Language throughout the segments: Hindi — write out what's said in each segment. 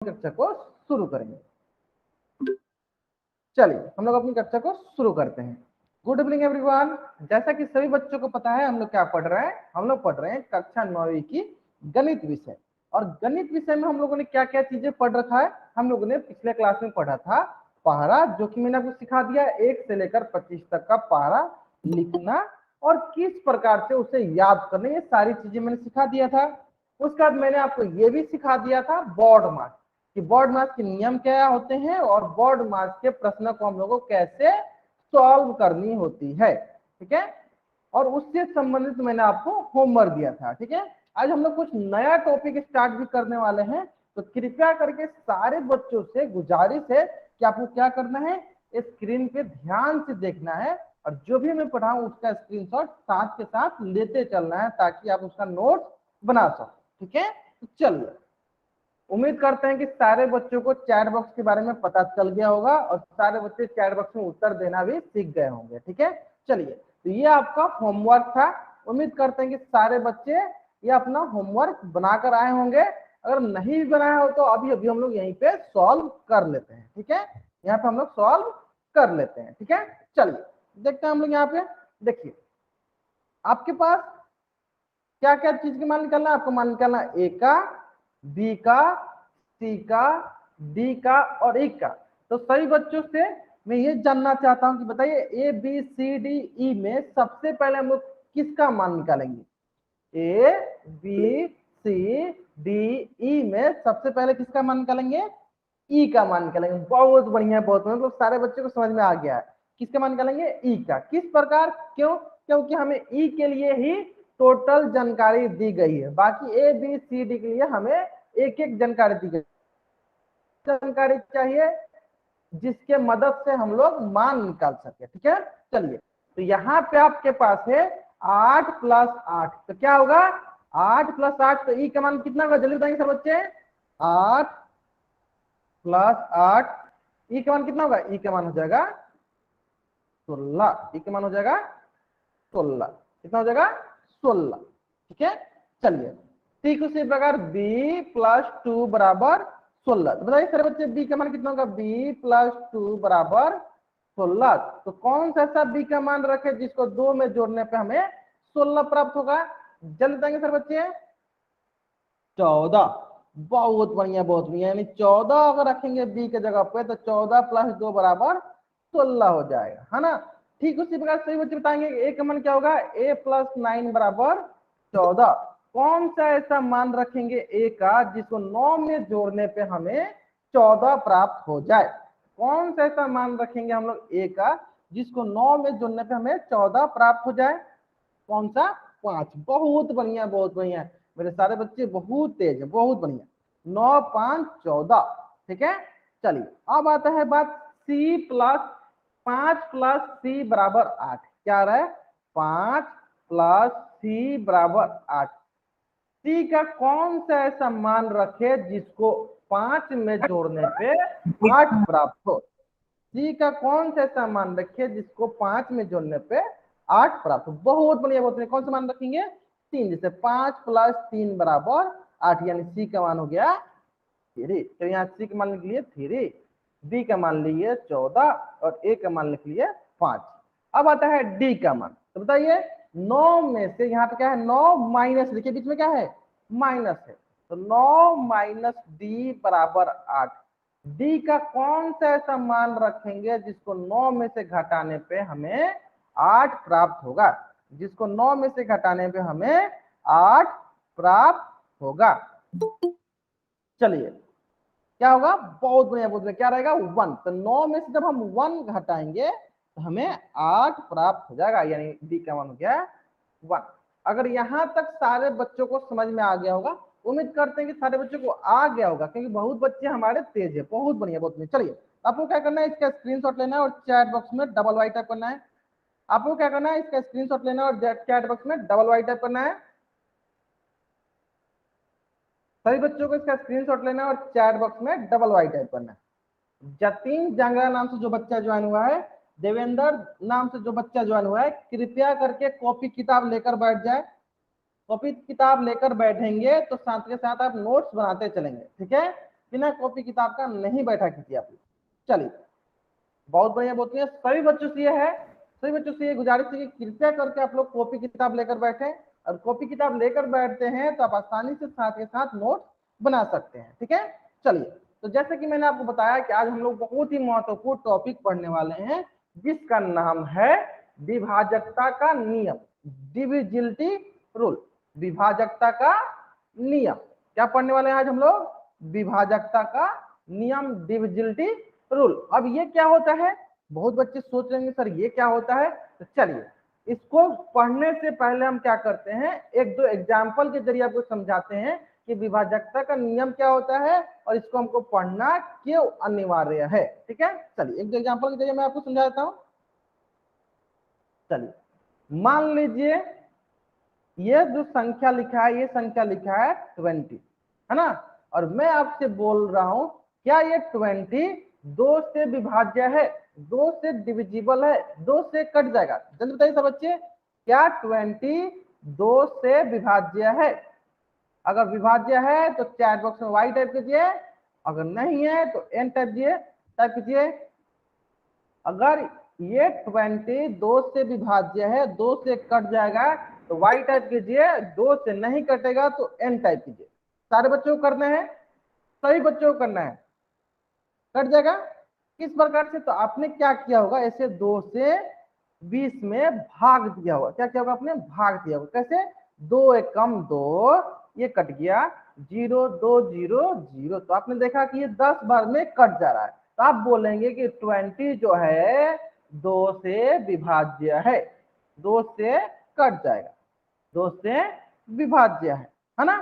कक्षा को शुरू करेंगे। चलिए हम लोग अपनी कक्षा को शुरू करते हैं। Good evening everyone. जैसा कि सभी बच्चों को पता है हम लोग क्या पढ़ रहे हैं, हम लोग पढ़ रहे हैं कक्षा 9वीं की गणित विषय। और गणित विषय में हम लोगों ने क्या क्या चीजें पढ़ रखा है, हम लोगों ने पिछले क्लास में पढ़ा था पहरा, जो कि मैंने आपको सिखा दिया 1 से लेकर 25 तक का पहरा लिखना और किस प्रकार से उसे याद करना, ये सारी चीजें मैंने सिखा दिया था। उसके बाद मैंने आपको ये भी सिखा दिया था बोर्ड मार्क्स कि बोर्ड मार्क्स के नियम क्या होते हैं और बोर्ड मार्क्स के प्रश्नों को हम लोगों को कैसे सॉल्व करनी होती है। ठीक है, और उससे संबंधित मैंने आपको होमवर्क दिया था। ठीक है, आज हम लोग कुछ नया टॉपिक स्टार्ट भी करने वाले हैं, तो कृपया करके सारे बच्चों से गुजारिश है कि आपको क्या करना है, स्क्रीन पे ध्यान से देखना है और जो भी मैं पढ़ाऊं उसका स्क्रीनशॉट साथ के साथ लेते चलना है ताकि आप उसका नोट बना सको। ठीक है, तो चलिए, उम्मीद करते हैं कि सारे बच्चों को चैट बॉक्स के बारे में पता चल गया होगा और सारे बच्चे चैट बॉक्स में उत्तर देना भी सीख गए होंगे। ठीक है, चलिए, तो ये आपका होमवर्क था। उम्मीद करते हैं कि सारे बच्चे ये अपना होमवर्क बनाकर आए होंगे। अगर नहीं भी बनाया हो तो अभी अभी हम लोग यहीं पे सॉल्व कर लेते हैं। ठीक है, यहाँ पे हम लोग सॉल्व कर लेते हैं। ठीक है, चलिए देखते हैं हम लोग यहाँ पे। देखिए आपके पास क्या क्या चीज के मान निकालना है, आपको मान निकालना है ए का, बी का, सी का, डी का और ई का। तो सभी बच्चों से मैं ये जानना चाहता हूं कि बताइए A B C D E में सबसे पहले हम लोग किसका मान निकालेंगे? A B C D E में सबसे पहले किसका मान निकालेंगे? ई का मान निकालेंगे। बहुत बढ़िया, बहुत बढ़िया, मतलब सारे बच्चों को समझ में आ गया है। किसका मान निकालेंगे? ई का। किस प्रकार? क्यों? क्योंकि हमें ई के लिए ही टोटल जानकारी दी गई है, बाकी ए बी सी डी के लिए हमें एक एक जानकारी दी गई। जानकारी चाहिए जिसके मदद से हम लोग मान निकाल सके। ठीक है, चलिए, तो यहाँ पे आपके पास है 8 + 8, तो क्या होगा 8 + 8, तो ई का मान कितना होगा जल्दी बताएंगे सर बच्चे? 8 + 8, ई का मान कितना होगा? ई का मान हो जाएगा 16। ई का मान हो जाएगा 16। कितना हो जाएगा? 16। ठीक है, चलिए, ठीक उसी प्रकार b + 2 = 16। तो बताइए सारे बच्चे b का मान कितना होगा? b + 2 = 16। तो कौन सा ऐसा b का मान रखे जिसको 2 में जोड़ने पे हमें 16 प्राप्त होगा? जल्दी बताएंगे सर बच्चे। 14। बहुत बढ़िया, बहुत बढ़िया, यानी 14 अगर रखेंगे b के जगह पे तो 14 + 2 = 16 हो जाएगा, है ना। ठीक उसी प्रकार सही बच्चे बताएंगे a का मान क्या होगा? a + 9 = 14। कौन सा ऐसा मान रखेंगे a का जिसको 9 में जोड़ने पे हमें 14 प्राप्त हो जाए? कौन सा ऐसा मान रखेंगे हम लोग a का जिसको 9 में जोड़ने पे हमें 14 प्राप्त हो जाए? कौन सा? 5। बहुत बढ़िया, बहुत बढ़िया, मेरे सारे बच्चे बहुत तेज है, बहुत बढ़िया। 9 5 14। ठीक है, चलिए अब आता है बात c + 5 + c = 8। क्या आ रहा है? 5 + c = 8। c का कौन सा ऐसा मान रखे जिसको 5 में जोड़ने पे 8 प्राप्त हो? c का कौन सा ऐसा मान रखे जिसको 5 में जोड़ने पे 8 प्राप्त हो? बहुत बढ़िया, बहुत बढ़िया। कौन सा मान रखेंगे? 3। जैसे 5 + 3 = 8, यानी c का मान हो गया 3। तो यहाँ c का मान लिख लिए 3, b का मान लिए 14 और a का मान लिख लिए 5। अब आता है d का मान। तो बताइए 9 में से यहाँ पे क्या है? 9 माइनस, देखिए बीच में क्या है? माइनस है, तो 9 - d = 8। डी का कौन सा ऐसा मान रखेंगे जिसको 9 में से घटाने पे हमें 8 प्राप्त होगा? जिसको 9 में से घटाने पे हमें 8 प्राप्त होगा। चलिए क्या होगा? बहुत बढ़िया, बहुत बढ़िया, क्या रहेगा? 1। तो 9 में से जब हम 1 घटाएंगे तो हमें 8 प्राप्त हो जाएगा, यानी डी का मान हो गया 1। अगर यहां तक सारे बच्चों को समझ में आ गया होगा, उम्मीद करते हैं कि सारे बच्चों को आ गया होगा, क्योंकि बहुत बच्चे हमारे तेज है। बहुत बढ़िया, बहुत बढ़िया। चलिए आपको क्या करना है, इसका स्क्रीनशॉट लेना है और चैट बॉक्स में डबल वाई टाइप करना है। आपको क्या करना है, इसका स्क्रीनशॉट लेना है और चैट बॉक्स में डबल वाई टाइप करना है। सभी बच्चों को इसका स्क्रीनशॉट लेना है और चैट बॉक्स में डबल वाई टाइप करना है। जतीन जांगड़ा नाम से जो बच्चा ज्वाइन हुआ है, देवेंद्र नाम से जो बच्चा ज्वाइन हुआ है, कृपया करके कॉपी किताब लेकर बैठ जाए। कॉपी किताब लेकर बैठेंगे तो साथ के साथ आप नोट्स बनाते चलेंगे। ठीक है, बिना कॉपी किताब का नहीं बैठा कीजिए आप। चलिए बहुत बढ़िया बोलते हैं। सभी बच्चों से ये है, सभी बच्चों से ये गुजारिश है कि कृपया करके आप लोग कॉपी किताब लेकर बैठे, और कॉपी किताब लेकर बैठते हैं तो आप आसानी से साथ के साथ नोट बना सकते हैं। ठीक है, चलिए तो जैसे कि मैंने आपको बताया कि आज हम लोग बहुत ही महत्वपूर्ण टॉपिक पढ़ने वाले हैं जिसका नाम है विभाजकता का नियम, डिविजिबिलिटी रूल। विभाजकता का नियम क्या पढ़ने वाले हैं आज हम लोग? विभाजकता का नियम, डिविजिबिलिटी रूल। अब ये क्या होता है? बहुत बच्चे सोच रहे हैं सर ये क्या होता है। तो चलिए इसको पढ़ने से पहले हम क्या करते हैं, एक दो एग्जाम्पल के जरिए आपको समझाते हैं कि विभाजकता का नियम क्या होता है और इसको हमको पढ़ना क्यों अनिवार्य है। ठीक है, चलिए एक दो एग्जाम्पल के जरिए मैं आपको समझा देता हूं। चलिए मान लीजिए ये जो संख्या लिखा है, ये संख्या लिखा है 20, है ना, और मैं आपसे बोल रहा हूं क्या ये 20 2 से विभाज्य है, 2 से डिविजिबल है, 2 से कट जाएगा? जल्दी बताइए सब बच्चे, क्या 20 2 से विभाज्य है? अगर विभाज्य है तो चैट बॉक्स में वाई टाइप कीजिए, अगर नहीं है तो एन टाइप कीजिए। अगर ये 20 2 से विभाज्य है, 2 से कट जाएगा तो वाई टाइप कीजिए, 2 से नहीं कटेगा तो एन टाइप कीजिए। सारे बच्चों को करना है, सभी बच्चों को करना है। कट जाएगा किस प्रकार से? तो आपने क्या किया होगा, ऐसे 2 से 20 में भाग दिया होगा। क्या किया होगा आपने? भाग दिया होगा। कैसे? 2 एकम 2, ये कट गया, 0 2 0 0, तो आपने देखा कि ये 10 बार में कट जा रहा है। तो आप बोलेंगे कि 20 जो है 2 से विभाज्य है, 2 से कट जाएगा, 2 से विभाज्य है ना।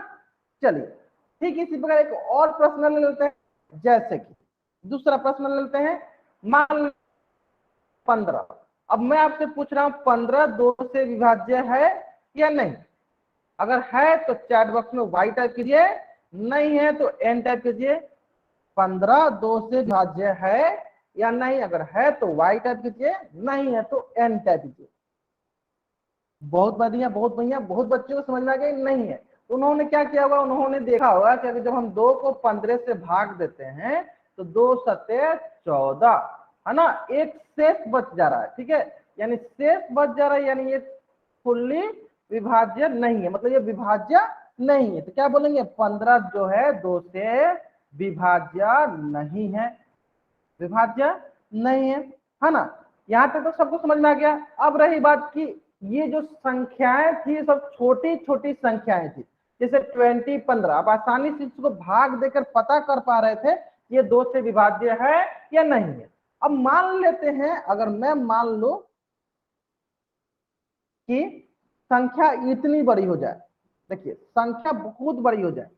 चलिए ठीक इसी प्रकार एक और प्रश्न ले लेते हैं, जैसे कि दूसरा प्रश्न ले लेते हैं। मान 15, अब मैं आपसे पूछ रहा हूं 15 2 से विभाज्य है या नहीं? अगर है तो चैट बॉक्स में वाई टाइप कीजिए, नहीं है तो एन टाइप कीजिए। 15 2 से विभाज्य है या नहीं? अगर है तो वाई टाइप कीजिए, नहीं है तो एन टाइप कीजिए। बहुत बढ़िया, बहुत बढ़िया, बहुत बच्चों को समझ में आ गया। नहीं है तो उन्होंने क्या किया होगा, उन्होंने देखा होगा कि अगर जब हम 2 को 15 से भाग देते हैं तो 2 सत्ते 14, है ना, एक शेष बच जा रहा है। ठीक है, यानी शेष बच जा रहा है, यानी ये फुल्ली विभाज्य नहीं है, मतलब ये विभाज्य नहीं है। तो क्या बोलेंगे? 15 जो है 2 से विभाज्य नहीं है, विभाज्य नहीं है ना। यहाँ तक तो सबको समझ में आ गया। अब रही बात की ये जो संख्याएं थी सब छोटी छोटी संख्याएं थी, जैसे 20 15, आप आसानी से इसको भाग देकर पता कर पा रहे थे ये 2 से विभाज्य है या नहीं है। अब मान लेते हैं, अगर मैं मान लूं कि संख्या इतनी बड़ी हो जाए, देखिए संख्या बहुत बड़ी हो जाए,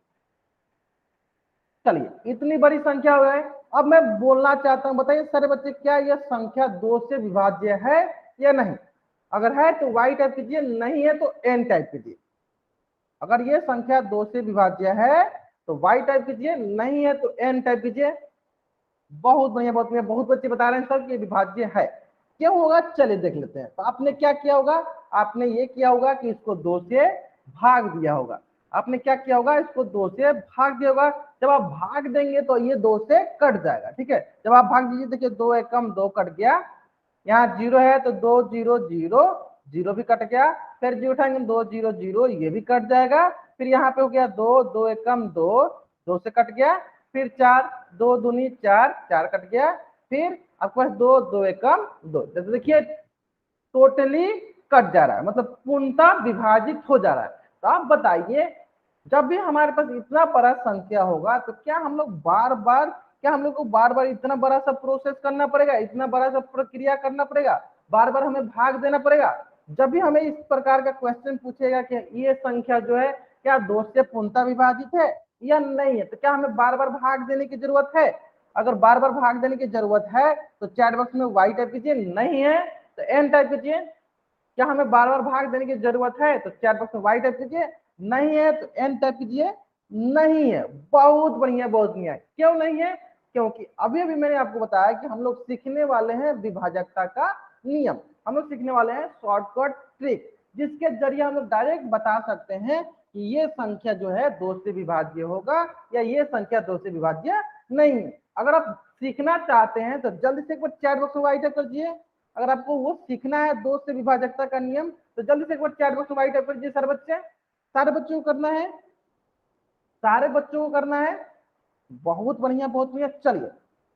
चलिए इतनी बड़ी संख्या हो जाए। अब मैं बोलना चाहता हूं, बताइए सारे बच्चे क्या यह संख्या 2 से विभाज्य है या नहीं? अगर है तो वाई टाइप कीजिए, नहीं है तो एन टाइप कीजिए। अगर ये संख्या 2 से विभाज्य है तो वाई टाइप कीजिए, नहीं है तो एन टाइप कीजिए। बहुत बढ़िया, बहुत बढ़िया, बहुत बच्चे बता रहे हैं सर कि विभाज्य है। क्यों होगा? चलिए देख लेते हैं। तो आपने क्या किया होगा, आपने ये किया होगा कि इसको 2 से भाग दिया होगा। आपने क्या किया होगा, इसको 2 से भाग दिया होगा। जब आप भाग देंगे तो ये 2 से कट जाएगा। ठीक है, जब आप भाग दीजिए, देखिए 2 एकम 2 कट गया, यहाँ 0 है तो 2 0 0 0 भी कट गया, फिर जी उठाएंगे 2 0 0, ये भी कट जाएगा। फिर यहाँ पे हो गया 2 2 एकम 2, 2 से कट गया, फिर 4 2 दूनी 4, 4 कट गया, फिर आपके पास 2 2 एकम 2। जैसे देखिए टोटली कट जा रहा है, मतलब पूर्णतः विभाजित हो जा रहा है। तो आप बताइए जब भी हमारे पास इतना बड़ा संख्या होगा तो क्या हम लोग बार बार, क्या हम लोग को बार बार इतना बड़ा सा प्रोसेस करना पड़ेगा, इतना बड़ा सा प्रक्रिया करना पड़ेगा, बार बार हमें भाग देना पड़ेगा? जब भी हमें इस प्रकार का क्वेश्चन पूछेगा कि ये संख्या जो है क्या 2 से पूर्णतः विभाजित है या नहीं है, तो क्या हमें बार बार भाग देने की जरूरत है? अगर बार बार भाग देने की जरूरत है तो चैट बॉक्स में वाई टाइप कीजिए, नहीं है तो एन टाइप कीजिए। क्या हमें बार बार भाग देने की जरूरत है? तो चैट बॉक्स में वाई टाइप कीजिए, नहीं है तो एन टाइप कीजिए। नहीं है, बहुत बढ़िया, बहुत बढ़िया। क्यों नहीं है? क्योंकि अभी अभी मैंने आपको बताया कि हम लोग सीखने वाले हैं विभाजकता का नियम, हम लोग सीखने वाले हैं शॉर्टकट ट्रिक, जिसके जरिए हम लोग डायरेक्ट बता सकते हैं कि ये संख्या जो है 2 से विभाज्य होगा या ये संख्या 2 से विभाज्य नहीं है। अगर आप सीखना चाहते हैं तो जल्दी से एक बार चैट बॉक्स में राइट कर दीजिए। अगर आपको वो सीखना है 2 से विभाजकता का नियम तो जल्दी से एक बार चैट बॉक्स में राइट कर दीजिए। सारे बच्चों को करना है, सारे बच्चों को करना है। बहुत बढ़िया, बहुत बढ़िया। चलिए,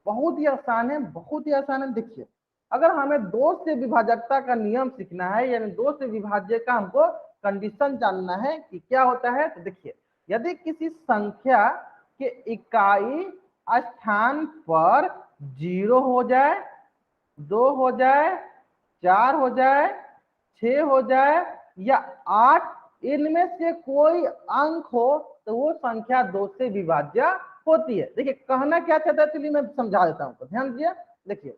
बहुत ही आसान है, बहुत ही आसान है। देखिए, अगर हमें 2 से विभाजकता का नियम सीखना है यानी 2 से विभाज्य का हमको कंडीशन जानना है कि क्या होता है, तो देखिए, यदि किसी संख्या के इकाई स्थान पर 0 हो जाए, 2 हो जाए, 4 हो जाए, 6 हो जाए या 8, इनमें से कोई अंक हो तो वो संख्या 2 से विभाज्य होती है। देखिए, कहना क्या चाहता है, चलिए मैं समझा देता हूँ। ध्यान दीजिए। देखिए,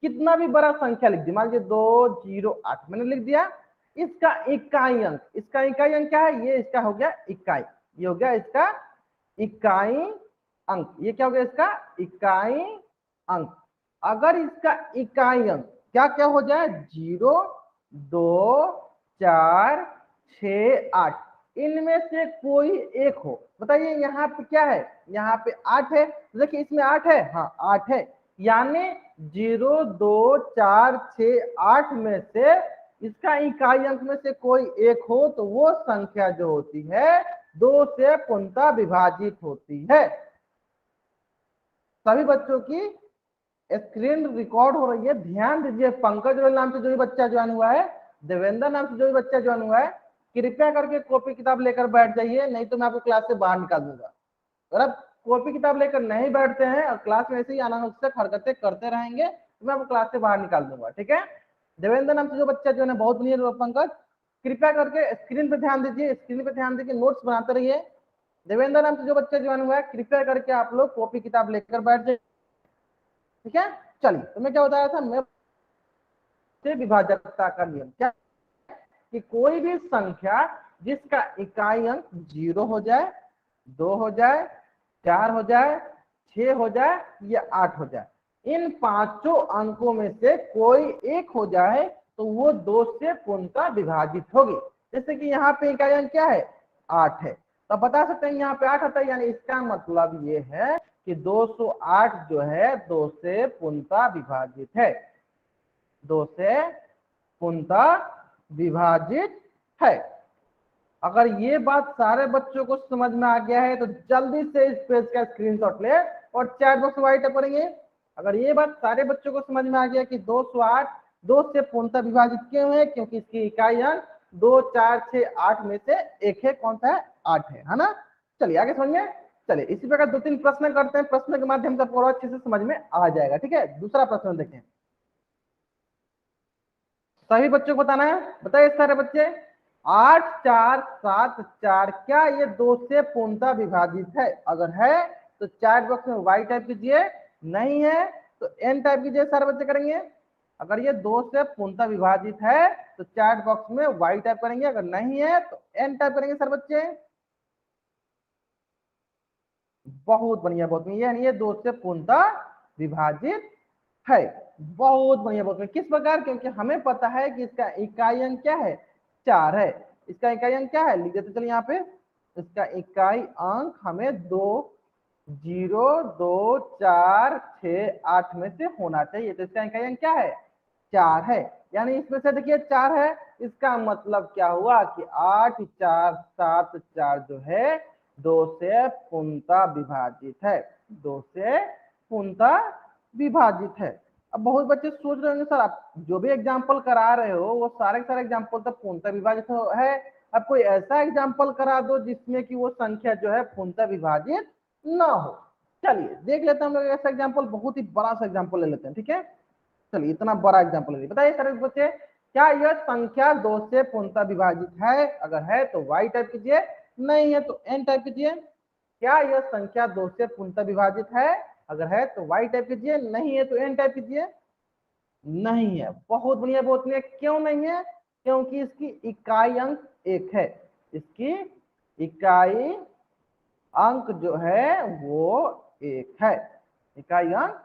कितना भी बड़ा संख्या लिख दिया, मान लीजिए 2, 0, 8 मैंने लिख दिया। इसका इकाई अंक, इसका इकाई अंक क्या है, ये इसका हो गया इकाई, ये हो गया इसका इकाई अंक। ये क्या हो गया, इसका इकाई अंक। अगर इसका इकाई अंक क्या क्या हो जाए, 0, 2, 4, 6, 8, इनमें से कोई एक हो, बताइए यहाँ पे क्या है, यहाँ पे 8 है। देखिए, इसमें 8 है, हाँ 8 है, यानी 0, 2, 4, 6, 8 में से इसका इकाई अंक में से कोई एक हो तो वो संख्या जो होती है 2 से पूर्णतः विभाजित होती है। सभी बच्चों की स्क्रीन रिकॉर्ड हो रही है, ध्यान दीजिए। पंकज रोल नाम से जो भी बच्चा ज्वाइन हुआ है, देवेंद्र नाम से जो भी बच्चा ज्वाइन हुआ है, कृपया करके कॉपी किताब लेकर बैठ जाइए, नहीं तो मैं आपको क्लास से बाहर निकाल दूंगा। अगर आप कॉपी किताब लेकर नहीं बैठते हैं और क्लास में ऐसे ही अनावश्यक हरकतें करते रहेंगे तो मैं आपको क्लास से बाहर निकाल दूंगा, ठीक है। देवेंद्र नाम से जो बच्चा जो है बहुत बढ़िया पंकज, कृपया करके स्क्रीन पे ध्यान दीजिए, स्क्रीन पे ध्यान दीजिए, नोट्स बनाते रहिए। देवेंद्र नाम से जो बच्चा ज्वाइन हुआ है, कृपया करके आप लोग कॉपी किताब लेकर बैठ जाइए, ठीक है। चलिए, तो मैं क्या बता रहा था, मैं से विभाजकता का नियम क्या कि कोई भी संख्या जिसका इकाई अंक 0 हो जाए, 2 हो जाए, 4 हो जाए, 6 हो जाए या 8 हो जाए, इन पांचों अंकों में से कोई एक हो जाए तो वो 2 से पूर्णतः विभाजित होगी। जैसे कि यहाँ पे इकाई अंक क्या है, 8 है, तो बता सकते हैं यहाँ पे 8 आता है, यानी इसका मतलब ये है कि 208 जो है 2 से पूर्णतः विभाजित है, 2 से पूर्णतः विभाजित है। अगर ये बात सारे बच्चों को समझ में आ गया है तो जल्दी से इस पेज का स्क्रीनशॉट ले और चैट बॉक्स में राइट करेंगे। अगर ये बात सारे बच्चों को समझ में आ गया कि 208 2 से पूर्णतः विभाजित क्यों है, क्योंकि इसकी इकाई अंक 2, 4, 6, 8 में से एक है, कौन सा है, 8 है ना। चलिए आगे समझिए। चलिए, इसी प्रकार 2-3 प्रश्न करते हैं, प्रश्न के माध्यम से पूरा अच्छे से समझ में आ जाएगा, ठीक है। दूसरा प्रश्न देखें, सभी बच्चों को बताना है, बताइए सारे बच्चे। 8, 4, 7, 4 क्या ये 2 से पूर्णतः विभाजित है? अगर है तो चैट बॉक्स में वाई टाइप कीजिए, नहीं है तो एन टाइप कीजिए, सारे बच्चे करेंगे। अगर ये 2 से पूर्णतः विभाजित है तो चैट बॉक्स में वाई टाइप करेंगे, अगर नहीं है तो एन टाइप करेंगे सारे बच्चे। बहुत बढ़िया, बहुत बढ़िया, यानी ये 2 से पूर्णतः विभाजित है। बहुत बढ़िया, बहुत बढ़िया। किस प्रकार, क्योंकि हमें पता है कि इसका इकाई अंक क्या है, 4 है। इसका इकाई अंक क्या है, लिख देते चलिए यहाँ पे, इसका इकाई अंक हमें 2, 0, 2, 4, 6, 8 में से होना चाहिए, तो इसका इकाई अंक क्या है, 4 है। यानी इसमें से देखिए 4 है, इसका मतलब क्या हुआ कि 8, 4, 7, 4 जो है 2 से पूर्णतः विभाजित है, 2 से पूर्णतः विभाजित है। अब बहुत बच्चे सोच रहे होंगे सर आप जो भी एग्जाम्पल करा रहे हो वो सारे के सारे एग्जाम्पल तो पूर्णतः विभाजित है, अब कोई ऐसा एग्जाम्पल करा दो जिसमें कि वो संख्या जो है पूर्णतः विभाजित ना हो। चलिए देख लेते हैं हम लोग ऐसा एग्जाम्पल, बहुत ही बड़ा सा एग्जाम्पल ले लेते हैं, ठीक है। चलिए, इतना बड़ा एग्जाम्पल ले, बताइए सारे बच्चे, क्या यह संख्या 2 से पूर्णतः विभाजित है? अगर है तो वाई टाइप कीजिए, नहीं है तो एन टाइप कीजिए। क्या यह संख्या 2 से पूर्णतः विभाजित है? अगर है तो वाई टाइप कीजिए, नहीं है तो एन टाइप कीजिए। नहीं है, बहुत बढ़िया, बहुत बढ़िया। क्यों नहीं है? क्योंकि इसकी इकाई अंक 1 है, इसकी इकाई अंक जो है वो 1 है, इकाई अंक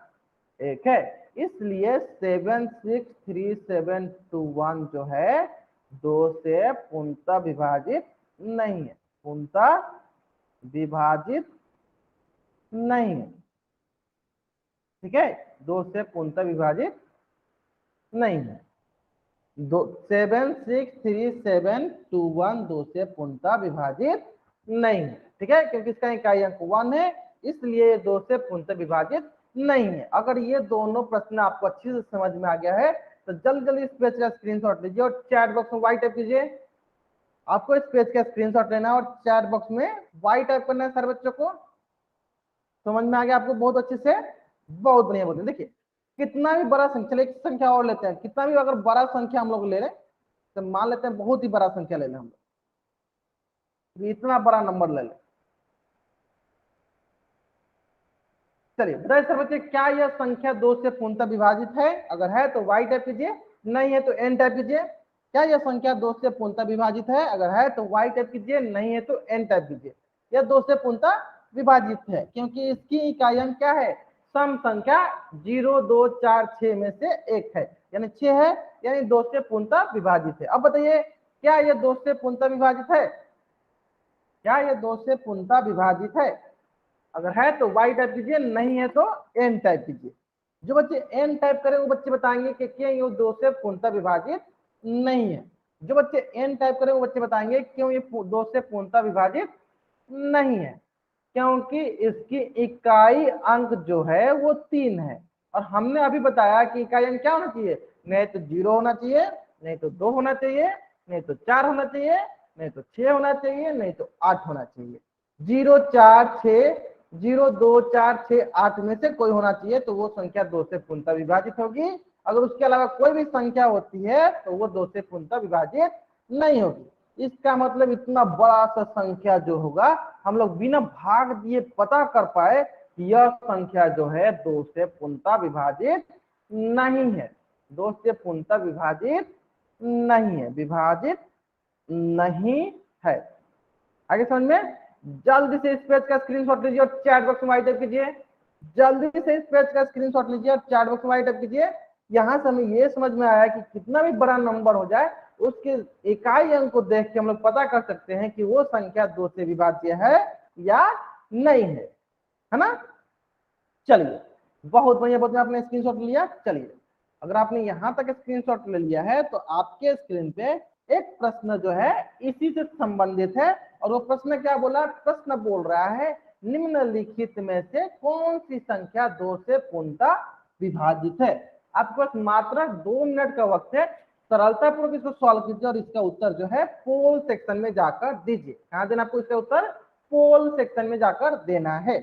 1 है, इसलिए 76371 जो है 2 से पूर्णतः विभाजित नहीं है। पूर्णतः विभाजित नहीं है। ठीक है, 2 से पूर्णतः विभाजित नहीं है। 7,6,3,7,2,1 2 से पूर्णतः विभाजित नहीं है। ठीक है, क्योंकि इसका इकाई अंक 1 है, इसलिए 2 से पूर्णतः विभाजित नहीं है। अगर ये दोनों प्रश्न आपको अच्छे से समझ में आ गया है तो जल्दी जल्दी इस पेज का स्क्रीनशॉट लीजिए और चैट बॉक्स में वाई टाइप कीजिए। आपको इस पेज का स्क्रीनशॉट लेना है और चैट बॉक्स में वाई टाइप करना है। सारे बच्चों को समझ में आ गया आपको बहुत अच्छे से? बहुत बढ़िया बोलते हैं। देखिए कितना भी बड़ा संख्या, एक संख्या और लेते हैं, कितना भी अगर बड़ा संख्या हम लोग ले रहे तो मान लेते हैं बहुत ही बड़ा संख्या ले लें हम लोग, इतना बड़ा नंबर ले लें। चलिए बताइए सर बच्चे, क्या यह संख्या 2 से पूर्णतः विभाजित है? अगर है तो वाई टाइप कीजिए, नहीं है तो एन टाइप कीजिए। क्या यह संख्या 2 से पूर्णतः विभाजित है? अगर है तो वाई टाइप कीजिए, नहीं है तो एन टाइप कीजिए। यह 2 से पूर्णतः विभाजित है क्योंकि इसकी इकाई अंक क्या है? सम संख्या 0, 2, 4, 6 में से एक है, यानी 6 है, यानी 2 से पूर्णतः विभाजित है। अब बताइए क्या यह 2 से पूर्णतः विभाजित है? क्या यह 2 से पूर्णतः विभाजित है? अगर है तो वाई टाइप कीजिए, नहीं है तो एन टाइप कीजिए। जो बच्चे एन टाइप करें वो बच्चे बताएंगे कि क्यों ये 2 से पूर्णतः विभाजित नहीं है। जो बच्चे एन टाइप करें वो बच्चे बताएंगे क्यों ये 2 से पूर्णतः विभाजित नहीं है। क्योंकि इसकी इकाई अंक जो है वो 3 है, और हमने अभी बताया कि इकाई अंक क्या होना चाहिए? नहीं तो 0 होना चाहिए, नहीं तो 2 होना चाहिए, नहीं तो 4 होना चाहिए, नहीं तो 6 होना चाहिए, नहीं तो 8 होना चाहिए। 0, 4, 6, 0, 2, 4, 6, 8 में से कोई होना चाहिए तो वो संख्या 2 से पूर्णतः विभाजित होगी। अगर उसके अलावा कोई भी संख्या होती है तो वो 2 से पूर्णतः विभाजित नहीं होगी। इसका मतलब इतना बड़ा सा संख्या जो होगा हम लोग बिना भाग दिए पता कर पाए कि यह संख्या जो है 2 से पूर्णतः विभाजित नहीं है। 2 से पूर्णतः विभाजित नहीं है, विभाजित नहीं है। आगे समझ में? जल्दी से इस पेज का स्क्रीनशॉट लीजिए और चैट बॉक्स में वाइट टाइप कीजिए। जल्दी से इस पेज का स्क्रीनशॉट लीजिए और चैट बॉक्स में वाइट टाइप कीजिए। यहां से हमें ये समझ में आया कि कितना भी बड़ा नंबर हो जाए उसके इकाई अंक को देख के हम लोग पता कर सकते हैं कि वो संख्या 2 से विभाज्य है या नहीं है ना? चलिए बहुत बढ़िया, बहुत आपने स्क्रीनशॉट लिया। चलिए अगर आपने यहां तक स्क्रीनशॉट ले लिया है तो आपके स्क्रीन पे एक प्रश्न जो है इसी से संबंधित है, और वो प्रश्न क्या बोला? प्रश्न बोल रहा है निम्नलिखित में से कौन सी संख्या 2 से पूर्णतः विभाजित है। आपके पास मात्र 2 मिनट का वक्त है, सरलता पूर्वक इसको सॉल्व कीजिए और इसका उत्तर जो है पोल सेक्शन में जाकर दीजिए। कहां देना आपको इसका उत्तर? पोल सेक्शन में जाकर देना है।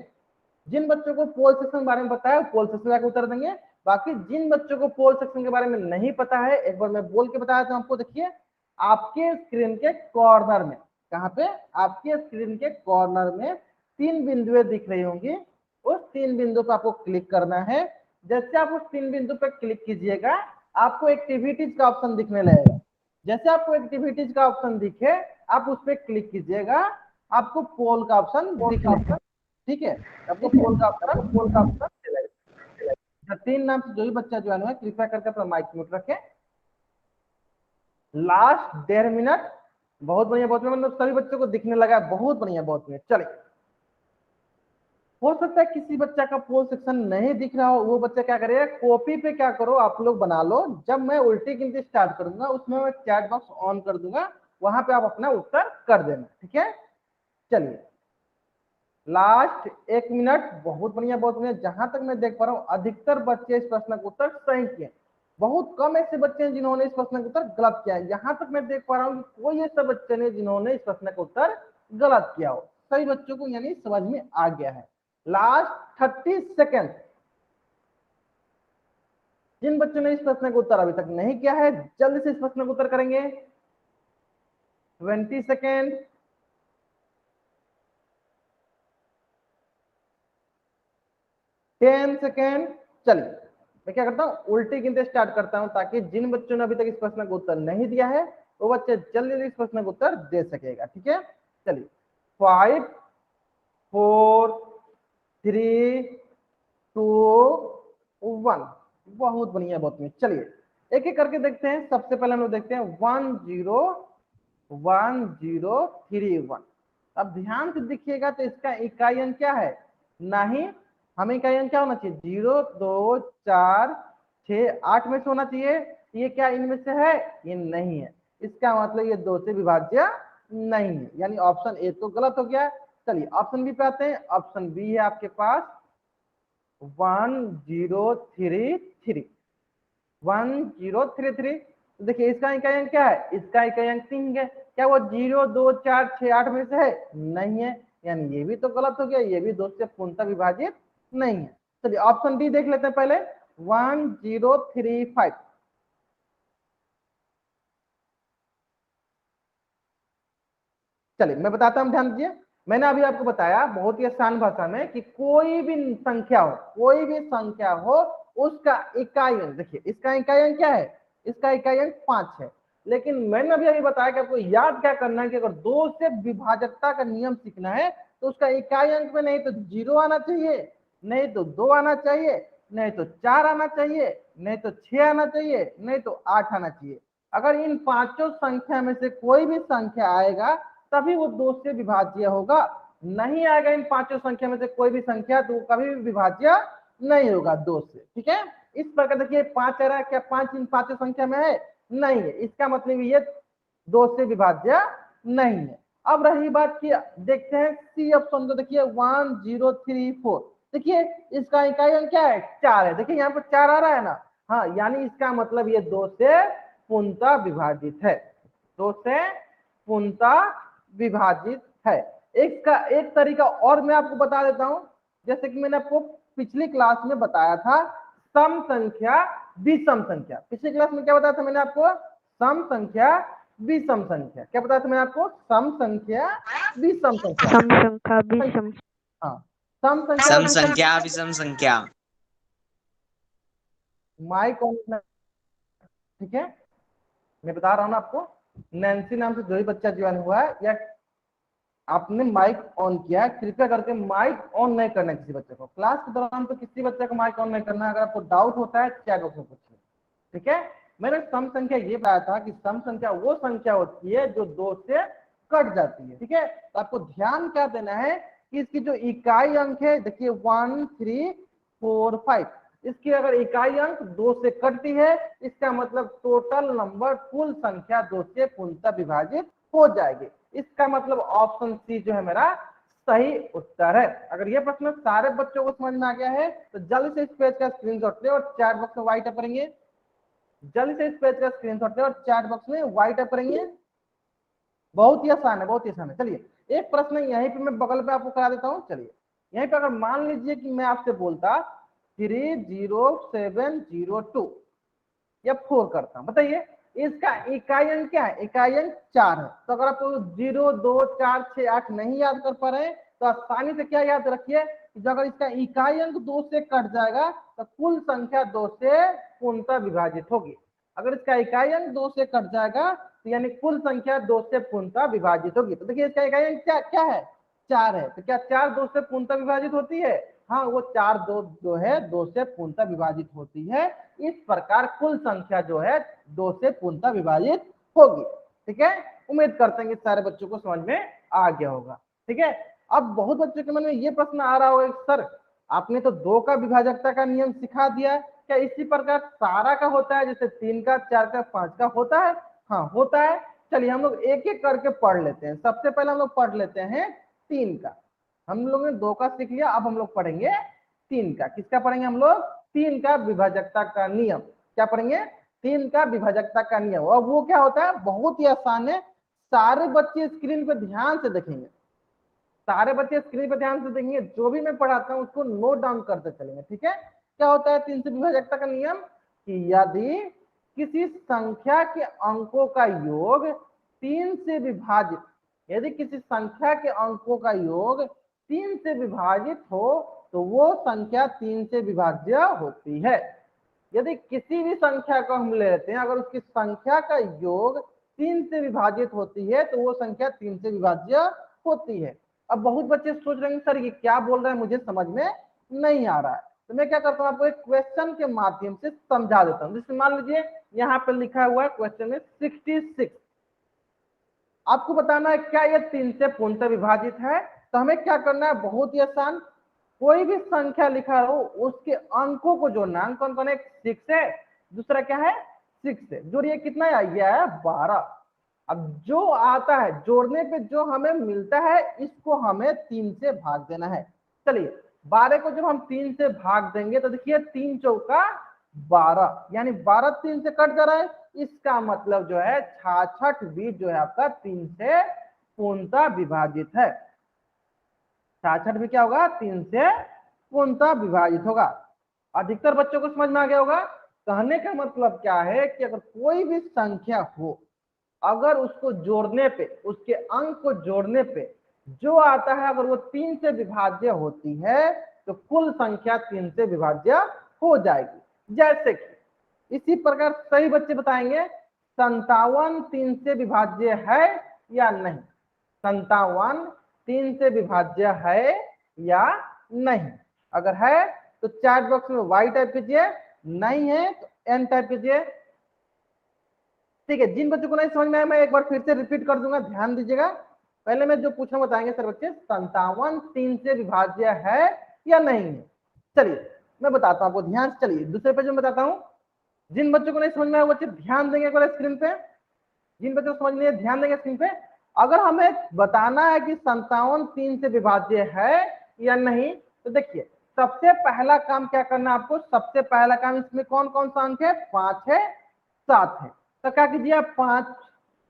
जिन बच्चों को पोल सेक्शन के बारे में पता है पोल सेक्शन जाकर उत्तर देंगे। बाकी जिन बच्चों को पोल सेक्शन के बारे में नहीं पता है, एक बार मैं बोल के बताया था आपको। देखिए आपके स्क्रीन के कॉर्नर में, कहां पे? आपके स्क्रीन के कॉर्नर में 3 बिंदुएं दिख रही होंगी। उस 3 बिंदु पर आपको क्लिक करना है। जैसे आप उस 3 बिंदु पर क्लिक कीजिएगा आपको एक्टिविटीज का ऑप्शन दिखने लगेगा। जैसे आपको एक्टिविटीज का ऑप्शन दिखे आप उस पर क्लिक कीजिएगा, आपको पोल का ऑप्शन दिखेगा। ठीक है, आपको पोल का ऑप्शन चलेगा। 3 नाम से जो भी बच्चा ज्वाइन हुआ कृपया करके अपना माइक म्यूट रखें। Last 1.5 minute. बहुत बढ़िया, बहुत बढ़िया, मतलब सभी बच्चों को दिखने लगा। बहुत बढ़िया, बहुत बढ़िया। चलिए हो सकता है किसी बच्चा का पोल सेक्शन नहीं दिख रहा हो, वो बच्चा क्या करेगा? कॉपी पे क्या करो आप लोग बना लो, जब मैं उल्टी गिनती स्टार्ट करूंगा उसमें मैं चैट बॉक्स ऑन कर दूंगा, वहां पे आप अपना उत्तर कर देना। ठीक है, चलिए लास्ट 1 मिनट। बहुत बढ़िया, बहुत बढ़िया। जहां तक मैं देख पा रहा हूँ अधिकतर बच्चे इस प्रश्न का उत्तर सही किए। बहुत कम ऐसे बच्चे हैं जिन्होंने इस प्रश्न का उत्तर गलत किया है। यहां तक मैं देख पा रहा हूँ कि कोई ऐसे बच्चे नहीं जिन्होंने इस प्रश्न का उत्तर गलत किया हो। सही बच्चों को यानी समझ में आ गया है। Last 30 second. जिन बच्चों ने इस प्रश्न का उत्तर अभी तक नहीं किया है जल्दी से इस प्रश्न का उत्तर करेंगे। 20 सेकेंड। 10 सेकेंड। चलिए मैं क्या करता हूँ उल्टी गिनते स्टार्ट करता हूँ ताकि जिन बच्चों ने अभी तक इस प्रश्न का उत्तर नहीं दिया है वो बच्चे जल्दी इस प्रश्न का उत्तर दे सकेगा। ठीक है, चलिए 5, 4, 3, 2, 1। बहुत बढ़िया, बहुत बढ़िया। चलिए एक एक करके देखते हैं। सबसे पहले हम लोग देखते हैं 1, 0, 1, 0, 3, 1। अब ध्यान से देखिएगा तो इसका इकाई अंक क्या है, नहीं हमें इकाई अंक क्या होना चाहिए, 0 2 4 6 8 में से होना चाहिए। ये क्या इनमें से है, ये नहीं है, इसका मतलब ये 2 से विभाज्य नहीं है, यानी ऑप्शन ए तो गलत हो गया। चलिए ऑप्शन बी पे आते हैं। ऑप्शन बी है आपके पास 1033 1033। तो देखिए इसका इकाई अंक क्या है, इसका इकाई अंक 3 है। क्या वो 0 2 4 6 8 में से है, नहीं है, यानी ये भी तो गलत हो गया, ये भी 2 से पूर्णतः विभाजित नहीं है। चलिए ऑप्शन डी देख लेते हैं पहले 1035। चलिए मैं बताता हूं, ध्यान दीजिए। मैंने अभी आपको बताया बहुत ही आसान भाषा में कि कोई भी संख्या हो, कोई भी संख्या हो, उसका इकाई अंक, देखिए इसका इकाई अंक क्या है, इसका इकाई अंक 5 है। लेकिन मैंने अभी बताया कि आपको याद क्या करना है कि अगर 2 से विभाजकता का नियम सीखना है तो उसका इकाई अंक में नहीं तो 0 आना चाहिए, नहीं तो 2 आना चाहिए, नहीं तो 4 आना चाहिए, नहीं तो 6 आना चाहिए, नहीं तो 8 आना चाहिए। अगर इन पांचों संख्या में से कोई भी संख्या आएगा तभी वो 2 से विभाज्य होगा। नहीं आएगा इन पांचों संख्या में से कोई भी संख्या तो वो कभी भी विभाज्य नहीं होगा 2 से। ठीक है, इस प्रकार देखिए 5 आ रहा है, क्या 5 इन पांचों संख्या में है, नहीं है, इसका मतलब ये 2 से विभाज्य नहीं है। अब रही बात की, देखते हैं सी ऑप्शन को, देखिए 1034। देखिए इसका इकाई अंक क्या है, 4 है। देखिए यहाँ पर 4 आ रहा है ना, हाँ, यानी इसका मतलब ये 2 से पूर्णतः विभाजित है, 2 से पूर्णतः विभाजित है। इसका एक तरीका और मैं आपको बता देता हूं, जैसे कि मैंने आपको पिछली क्लास में बताया था सम संख्या विषम संख्या। पिछली क्लास में क्या बताया था मैंने आपको, सम संख्या विषम संख्या। क्या बताया था मैंने आपको, सम संख्या विषम संख्या। सम संख्या विषम, हाँ, सम सम संख्या संख्या विषम संख्या। माइक ऑन, ठीक है, मैं बता रहा हूं ना आपको। नैन्सी नाम से जो ही बच्चा ज्वाइन हुआ है या आपने माइक ऑन किया है, कृपया करके माइक ऑन नहीं करना किसी बच्चे को क्लास के दौरान, तो किसी बच्चे को माइक ऑन नहीं करना है। अगर आपको डाउट होता है चैट बॉक्स में पूछिए, ठीक है। मैंने सम संख्या ये बताया था कि सम संख्या वो संख्या होती है जो 2 से कट जाती है, ठीक है। तो आपको ध्यान क्या देना है कि इसकी जो इकाई अंक है, देखिए 1 3 4 5, इसकी अगर इकाई अंक 2 से कटती है, इसका मतलब टोटल नंबर कुल संख्या 2 से पूर्णतः विभाजित हो जाएगी। इसका मतलब ऑप्शन सी जो है मेरा सही उत्तर है। अगर ये प्रश्न सारे बच्चों को समझ में आ गया है तो जल्दी से इस पेज का स्क्रीनशॉट ले और चैट बॉक्स में व्हाइट अप करेंगे। जल्दी से इस पेज का स्क्रीनशॉट ले और चैट बॉक्स में व्हाइट अप करेंगे। बहुत ही आसान है, बहुत ही आसान है। चलिए एक प्रश्न यहीं पे मैं बगल पे आपको करा देता हूँ। चलिए यहीं पे अगर मान लीजिए कि मैं आपसे बोलता 30702 या 4 करता हूं, बताइए इसका इकाई अंक क्या है, इकाई अंक 4 है। तो अगर आप 0 2 4 6 8 नहीं याद कर पा रहे हैं तो आसानी से क्या याद रखिए कि अगर इसका इकाई अंक 2 से कट जाएगा तो कुल संख्या 2 से पूर्णतः विभाजित होगी। अगर इसका इकाई अंक 2 से कट जाएगा तो यानी कुल संख्या 2 से पूर्णतः विभाजित होगी। तो देखिए इसका इकाई अंक क्या क्या है, 4 है। तो क्या 4 2 से पूर्णतः विभाजित होती है, हाँ, वो 4 2 जो है 2 से पूर्णतः विभाजित होती है। इस प्रकार कुल संख्या जो है 2 से पूर्णतः विभाजित होगी। ठीक है, उम्मीद करते हैं कि सारे बच्चों को समझ में आ गया होगा। ठीक है, अब बहुत बच्चों के मन में ये प्रश्न आ रहा होगा, सर आपने तो 2 का विभाजकता का नियम सिखा दिया, क्या इसी प्रकार सारा का होता है, जैसे 3 का 4 का 5 का होता है? हाँ होता है। चलिए हम लोग एक एक करके पढ़ लेते हैं। सबसे पहले हम लोग पढ़ लेते हैं 3 का। हम लोग ने 2 का सीख लिया, अब हम लोग पढ़ेंगे 3 का। किसका पढ़ेंगे हम लोग, 3 का विभाजकता का नियम। क्या पढ़ेंगे, 3 का विभाजकता का नियम। और वो क्या होता है, बहुत ही आसान है। सारे बच्चे स्क्रीन पे ध्यान से देखेंगे, सारे बच्चे स्क्रीन पे ध्यान से देखेंगे, जो भी मैं पढ़ाता हूँ उसको नोट डाउन करते चलेंगे। ठीक है, क्या होता है 3 से विभाजकता का नियम कि यदि किसी संख्या के अंकों का योग 3 से विभाजित, यदि किसी संख्या के अंकों का योग 3 से विभाजित हो तो वो संख्या 3 से विभाज्य होती है। यदि किसी भी संख्या को हम लेते हैं, अगर उसकी संख्या का योग 3 से विभाजित होती है तो वो संख्या 3 से विभाज्य होती है। अब बहुत बच्चे सोच रहे हैं सर ये क्या बोल रहे हैं, मुझे समझ में नहीं आ रहा है। तो मैं क्या करता हूँ, आपको एक क्वेश्चन के माध्यम से समझा देता हूँ। जैसे मान लीजिए यहाँ पे लिखा हुआ है क्वेश्चन में 66, आपको बताना है क्या ये 3 से पूर्णतः विभाजित है। तो हमें क्या करना है, बहुत ही आसान, कोई भी संख्या लिखा हो उसके अंकों को जोड़ना। अंक कौन कौन है, 6 है, दूसरा क्या है 6 है, जोड़िए कितना आया है 12। अब जो आता है जोड़ने पे जो हमें मिलता है इसको हमें 3 से भाग देना है। चलिए 12 को जब हम 3 से भाग देंगे तो देखिए 3 चौका 12, यानी 12 3 से कट जा रहा है। इसका मतलब जो है 66 बीज जो है आपका 3 से पूर्णतः विभाजित है। 66 भी क्या होगा, 3 से पूर्णतः विभाजित होगा। अधिकतर बच्चों को समझ में आ गया होगा। कहने का मतलब क्या है कि अगर कोई भी संख्या हो, अगर उसको जोड़ने पे, उसके अंक को जोड़ने पे जो आता है अगर वो 3 से विभाज्य होती है तो कुल संख्या 3 से विभाज्य हो जाएगी। जैसे कि इसी प्रकार सही बच्चे बताएंगे 57 3 से विभाज्य है या नहीं, 57 3 से विभाज्य है या नहीं। अगर है तो चैट बॉक्स में वाई टाइप कीजिए, नहीं है तो एन टाइप कीजिए। ठीक है, जिन बच्चों को नहीं समझ में आया मैं एक बार फिर से रिपीट कर दूंगा, ध्यान दीजिएगा। पहले मैं जो पूछना बताएंगे सर बच्चे, 57 3 से विभाज्य है या नहीं है। चलिए मैं बताता हूं आपको, ध्यान से चलिए, दूसरे पेज में बताता हूं। जिन बच्चों को नहीं समझ में आया बच्चे ध्यान देंगे एक बार स्क्रीन पे, जिन बच्चों को समझ नहीं है ध्यान देंगे स्क्रीन पे। अगर हमें बताना है कि 57 3 से विभाज्य है या नहीं, तो देखिए सबसे पहला काम क्या करना है आपको, सबसे पहला काम, इसमें कौन कौन सा अंक है, 5 है 7 है, तो क्या कीजिए आप 5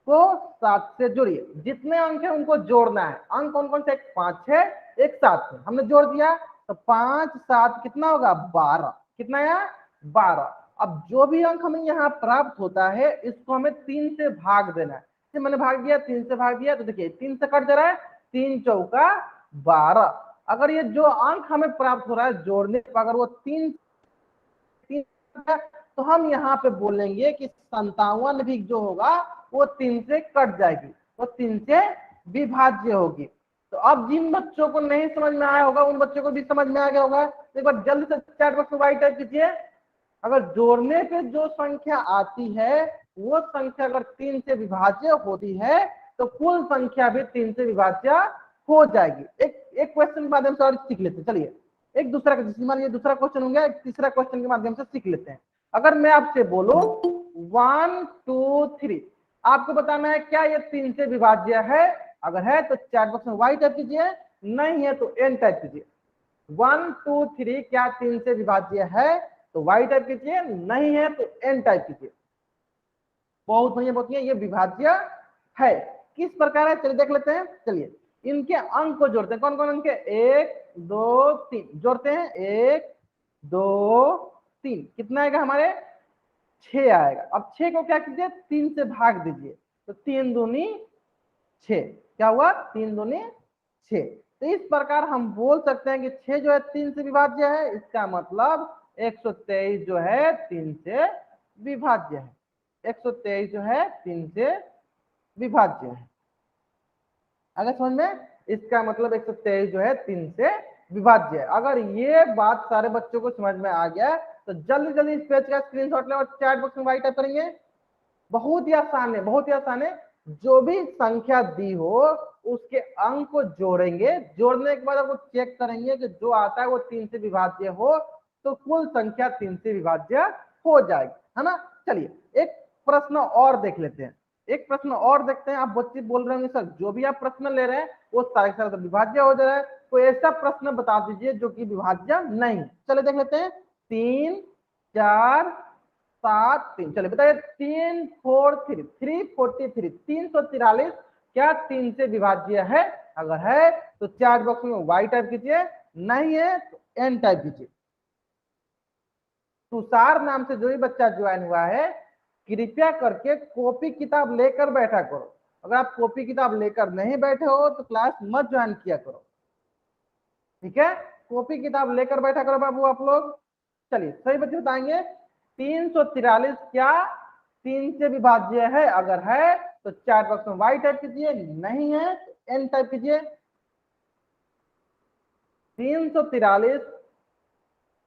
को 7 से जोड़िए, जितने अंक है उनको जोड़ना है। अंक कौन कौन से, एक 5 है एक 7 है, हमने जोड़ दिया तो 5 7 कितना होगा 12, कितना है 12। अब जो भी अंक हमें यहाँ प्राप्त होता है इसको हमें 3 से भाग देना है। मैंने भाग दिया, 3 से भाग दिया तो देखिए 3 से कट दे रहा है, 3 चौका 12। अगर ये जो अंक हमें प्राप्त हो रहा है जोड़ने पर अगर वो 3 तो हम यहाँ पे बोलेंगे कि 57 भी जो होगा वो 3 से कट जाएगी, वो 3 से विभाज्य होगी। तो अब जिन बच्चों को नहीं समझ में आया होगा उन बच्चों को भी समझ में आ गया होगा। एक बार जल्दी से चैट बॉक्स में वाई टाइप कीजिए। अगर जोड़ने पे जो संख्या आती है वो संख्या अगर 3 से विभाज्य होती है तो कुल संख्या भी 3 से विभाज्य हो जाएगी। एक क्वेश्चन के माध्यम से और सीख लेते हैं। चलिए एक दूसरा, मान ये दूसरा क्वेश्चन हो गया, एक तीसरा क्वेश्चन के माध्यम से सीख लेते हैं। अगर मैं आपसे बोलूं 1 2 3, आपको बताना है क्या ये 3 से विभाज्य है। अगर है तो चैट बॉक्स में वाई टाइप कीजिए, नहीं है तो एन टाइप कीजिए। 1 2 3 क्या 3 से विभाज्य है, तो वाई टाइप कीजिए, नहीं है तो एन टाइप कीजिए। बहुत बढ़िया बहुत बढ़िया, ये विभाज्य है। किस प्रकार है चलिए देख लेते हैं। चलिए इनके अंक को जोड़ते हैं, कौन कौन अंक है, 1 2 3, जोड़ते हैं 1 2 3, कितना आएगा हमारे 6 आएगा। अब 6 को क्या कीजिए 3 से भाग दीजिए, तो 3 दूनी 6, क्या हुआ 3 दूनी 6। तो इस प्रकार हम बोल सकते हैं कि 6 जो है 3 से विभाज्य है, इसका मतलब 123 जो है 3 से विभाज्य है। 123 जो है 3 से विभाज्य है। अगर समझ में, इसका मतलब 123 जो है 3 से विभाज्य है। अगर ये बात सारे बच्चों को समझ में आ गया तो जल्दी जल्दी इस पेज का स्क्रीनशॉट लें और चैट बॉक्स में वाई टाइप करेंगे। बहुत ही आसान है, बहुत ही आसान है। जो भी संख्या दी हो उसके अंक को जोड़ेंगे, जोड़ने के बाद आपको चेक करेंगे कि जो आता है वो 3 से विभाज्य हो तो कुल संख्या 3 से विभाज्य हो जाएगी, है ना। चलिए एक प्रश्न और देख लेते हैं, एक प्रश्न और देखते हैं। आप बच्चे बोल रहे होंगे सर जो भी आप प्रश्न ले रहे हैं वो सारे सारे विभाज्य हो जा रहा है, कोई ऐसा प्रश्न बता दीजिए जो कि विभाज्य नहीं। चले देख लेते हैं, 3 4 7 3, चलिए बताइए 3 4 3 343, 343 क्या 3 से विभाज्य है। अगर है तो चैट बॉक्स में वाई टाइप कीजिए, नहीं है तो एन टाइप कीजिए। तुषार नाम से जो भी बच्चा ज्वाइन हुआ है कृपया करके कॉपी किताब लेकर बैठा करो। अगर आप कॉपी किताब लेकर नहीं बैठे हो तो क्लास मत ज्वाइन किया करो, ठीक है। कॉपी किताब लेकर बैठा करो बाबू आप लोग। चलिए सही बच्चे बताएंगे 343 क्या 3 से विभाज्य है। अगर है तो चैट बॉक्स में वाई टाइप कीजिए, नहीं है तो एन टाइप कीजिए। 343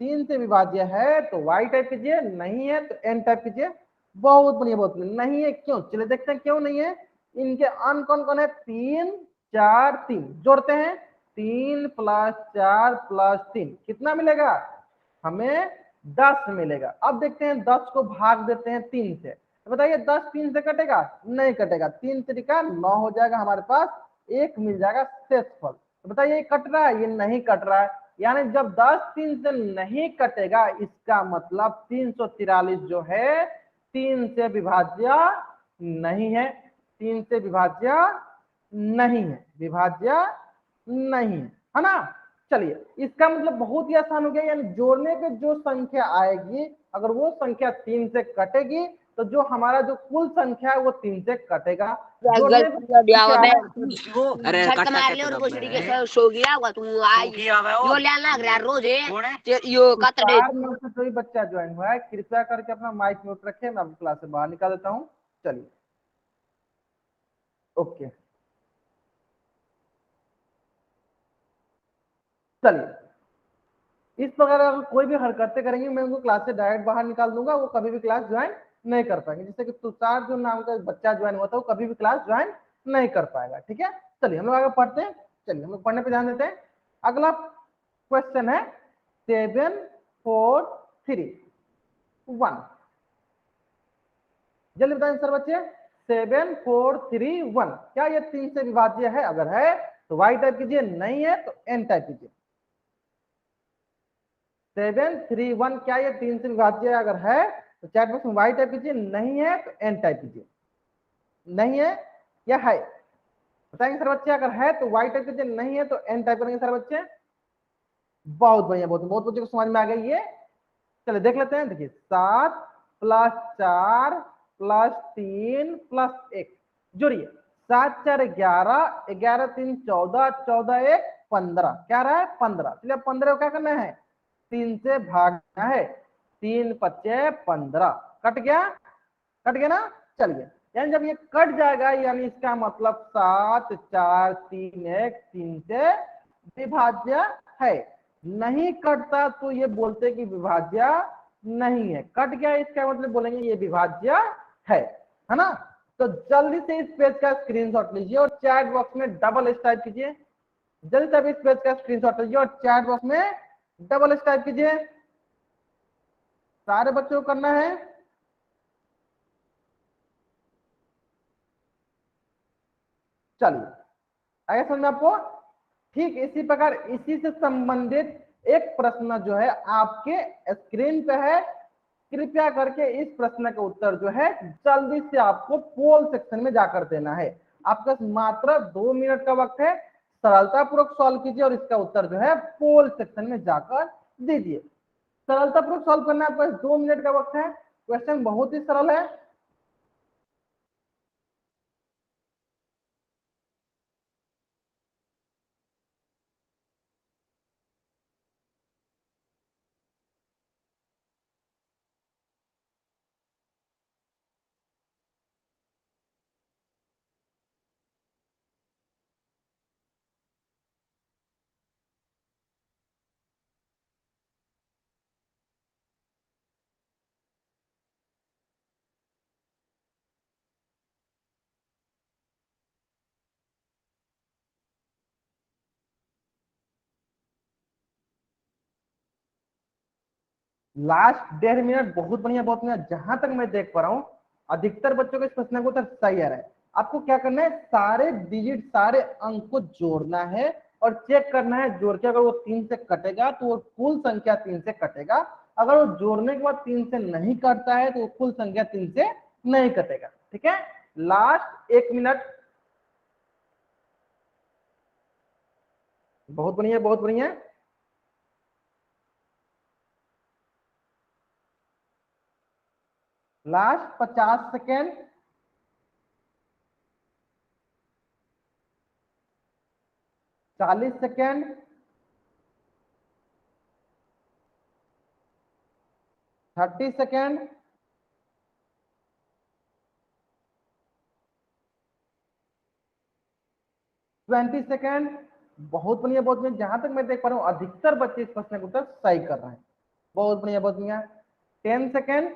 3 से विभाज्य है तो वाई टाइप कीजिए, नहीं है तो एन टाइप कीजिए। बहुत बढ़िया बहुत बढ़िया, नहीं है क्यों, चलिए देखते हैं क्यों नहीं है। इनके अन कौन कौन है, 3 4 3, जोड़ते हैं 3 + 4 + 3 कितना मिलेगा हमें 10 मिलेगा। अब देखते हैं 10 को भाग देते हैं 3 से, तो बताइए 10 3 से कटेगा, नहीं कटेगा, 3 3 9 हो जाएगा, हमारे पास 1 मिल जाएगा शेषफल। तो बताइए ये कट रहा है, ये नहीं कट रहा है, यानी जब 10 3 से नहीं कटेगा इसका मतलब 343 जो है 3 से विभाज्य नहीं है, 3 से विभाज्य नहीं है, विभाज्य नहीं है ना। चलिए इसका मतलब बहुत ही आसान हो गया, यानी जोड़ने पे जो संख्या आएगी अगर वो संख्या 3 से कटेगी तो जो हमारा जो कुल संख्या है वो 3 से कटेगा। जोड़ने पे अरे छक्का मार ले और भोसड़ी के सो गया होगा तू आई यो ले लग रहा रोज है यो कतड़े 4 में से कोई बच्चा ज्वाइन हुआ है कृपया करके अपना माइक म्यूट रखे, मैं आपको क्लास से बाहर निकाल देता हूँ। चलिए ओके, चलिए इस प्रकार अगर कोई भी हरकतें करेंगे मैं उनको क्लास से डायरेक्ट बाहर निकाल दूंगा, वो कभी भी क्लास ज्वाइन नहीं कर पाएंगे। जैसे कि तुषार जो नाम का बच्चा ज्वाइन हुआ था वो कभी भी क्लास ज्वाइन नहीं कर पाएगा, ठीक है। चलिए हम लोग आगे पढ़ते हैं, चलिए हम लोग पढ़ने पे ध्यान देते हैं। अगला क्वेश्चन है 7 4 3 1, जल्दी बताएं सर बच्चे। 7 4 3 1 क्या ये 3 से विभाज्य है? अगर है तो वाई टाइप कीजिए, नहीं है तो एन टाइप कीजिए। 7 3 1 क्या ये 3 से विभाज्य है? अगर है तो चैट बॉक्स में वाई टाइप कीजिए, नहीं है तो एन टाइप कीजिए। नहीं है या है बताएंगे सर बच्चे। अगर है तो वाई टाइप कीजिए, नहीं है तो एन टाइप करेंगे सर बच्चे। बहुत बढ़िया, बहुत बच्चों को समझ में आ गई ये। चलिए देख लेते हैं, देखिए 7 + 4 + 3 + 1 जोड़िए 7 4 11 11 3 14 14 1 15 क्या रहा है 15। चलिए 15 को क्या करना है 3 से भागना है, 3 5 15 कट गया, कट गया ना। चलिए यानी जब ये कट जाएगा यानी इसका मतलब 7 4 3 1 3 से विभाज्य है। नहीं कटता तो ये बोलते कि विभाज्य नहीं है, कट गया इसका मतलब बोलेंगे ये विभाज्य है ना। तो जल्दी से इस पेज का स्क्रीनशॉट लीजिए और चैट बॉक्स में डबल एस टाइप कीजिए। जल्दी से इस पेज का स्क्रीनशॉट लीजिए और चैट बॉक्स में डबल एस टाइप कीजिए। सारे बच्चों को करना है। चलिए आगे समझ में आपको। ठीक इसी प्रकार इसी से संबंधित एक प्रश्न जो है आपके स्क्रीन पे है, कृपया करके इस प्रश्न का उत्तर जो है जल्दी से आपको पोल सेक्शन में जाकर देना है। आपका मात्र 2 मिनट का वक्त है, सरलता पूर्वक सॉल्व कीजिए और इसका उत्तर जो है पोल सेक्शन में जाकर दीजिए। सरलता पूर्वक सॉल्व करना है, आपके पास 2 मिनट का वक्त है। क्वेश्चन बहुत ही सरल है। लास्ट 1.5 मिनट, बहुत बढ़िया बहुत बढ़िया। जहां तक मैं देख पा रहा हूँ अधिकतर बच्चों को इस प्रश्न का उत्तर सही आ रहा है। आपको क्या करना है सारे डिजिट सारे अंक को जोड़ना है और चेक करना है जोड़ के, अगर वो 3 से कटेगा तो वो कुल संख्या 3 से कटेगा, अगर वो जोड़ने के बाद 3 से नहीं कटता है तो वो कुल संख्या 3 से नहीं कटेगा। ठीक है, लास्ट 1 मिनट। बहुत बढ़िया बहुत बढ़िया। Last 50 second. 40 second. 30 second. 20 second. बहुत बढ़िया बहुत बढ़िया। जहां तक मैं देख पा रहा हूँ अधिकतर बच्चे इस प्रश्न का उत्तर सही कर रहे हैं। बहुत बढ़िया बहुत बढ़िया। 10 सेकेंड।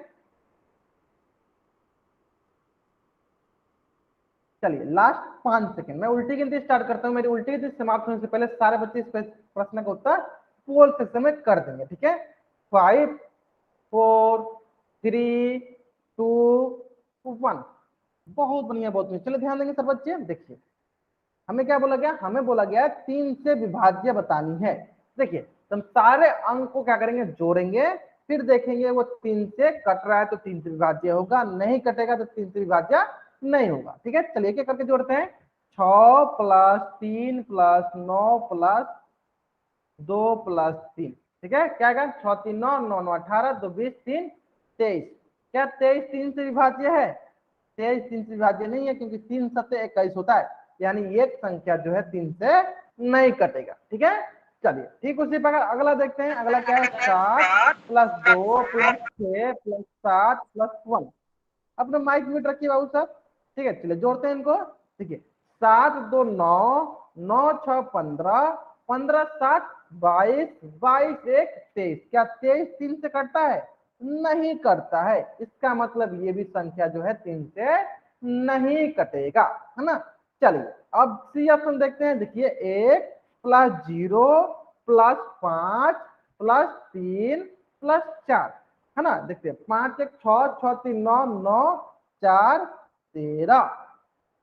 चलिए लास्ट 5 सेकंड, मैं उल्टी गिनती स्टार्ट करता हूँ। मेरी उल्टी गिनती समाप्त होने से पहले सारे बच्चे इस प्रश्न का उत्तर पोल सेक्शन में कर देंगे, ठीक है। 5 4 3 2 1। बहुत बढ़िया, बहुत बढ़िया। चलो ध्यान देंगे सब बच्चे। देखिए हमें क्या बोला गया, हमें बोला गया 3 से विभाज्य बतानी है। देखिए तो हम सारे अंक को क्या करेंगे, जोड़ेंगे, फिर देखेंगे वो 3 से कट रहा है तो 3 से विभाज्य होगा, नहीं कटेगा तो 3 से विभाज्य नहीं होगा, ठीक है। चलिए क्या करके जोड़ते हैं, 6 प्लस 3 प्लस 9 प्लस 2 प्लस 3, ठीक है। क्या आएगा, 6 3 9 9 9 18 2 20 3 23। क्या 23 3 से विभाज्य है? 23 3 से विभाज्य नहीं है, क्योंकि 3 सत्ते 21 होता है, यानी एक संख्या जो है 3 से नहीं कटेगा, ठीक है। चलिए ठीक उसी प्रकार अगला देखते हैं। अगला क्या है, 7 प्लस 2 प्लस 6 प्लस 7 प्लस 1। अपना माइक म्यूट रखिए बाबू साहब, ठीक है। चलिए जोड़ते हैं इनको। देखिए 7 2 9 9 6 15 15 7 22 22 1 23। क्या 23 3 से कटता है? नहीं करता है। इसका मतलब ये भी संख्या जो है 3 से नहीं कटेगा, है ना। चलिए अब सी ऑप्शन देखते हैं। देखिए 1 प्लस 0 प्लस 5 प्लस 3 प्लस 4, है ना। देखते हैं 5 1 6 6 3 9 9 4 13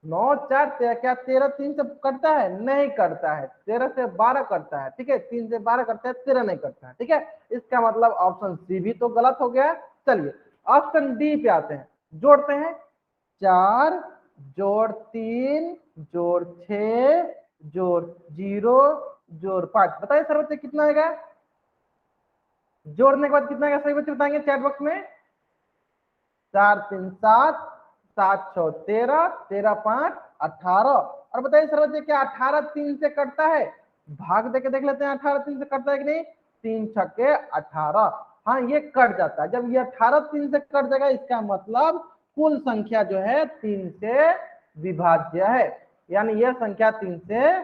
9 4 13। क्या 13 3 से करता है? नहीं करता है। 13 से 12 करता है, ठीक है। 3 से 12 करता है, 13 नहीं करता है, ठीक है। इसका मतलब ऑप्शन सी भी तो गलत हो गया। चलिए ऑप्शन डी पे आते हैं, जोड़ते हैं। 4 जोड़ 3 जोड़ 6 जोड़ 0 जोड़ 5। बताइए सर बच्चे कितना आएगा? जोड़ने के बाद कितना आएगा सही बच्चे बताएंगे चैट बॉक्स में। 4 3 7 7 6 13 13 5 18। और बताइए सर बच्चे क्या 18 3 से कटता है? भाग देके देख लेते हैं 18 3 से कटता है कि नहीं। 3 छक्के 18। हाँ ये कट जाता है। जब ये 18 3 से कट जाएगा, इसका मतलब कुल संख्या जो है 3 से विभाज्य है, यानी यह संख्या 3 से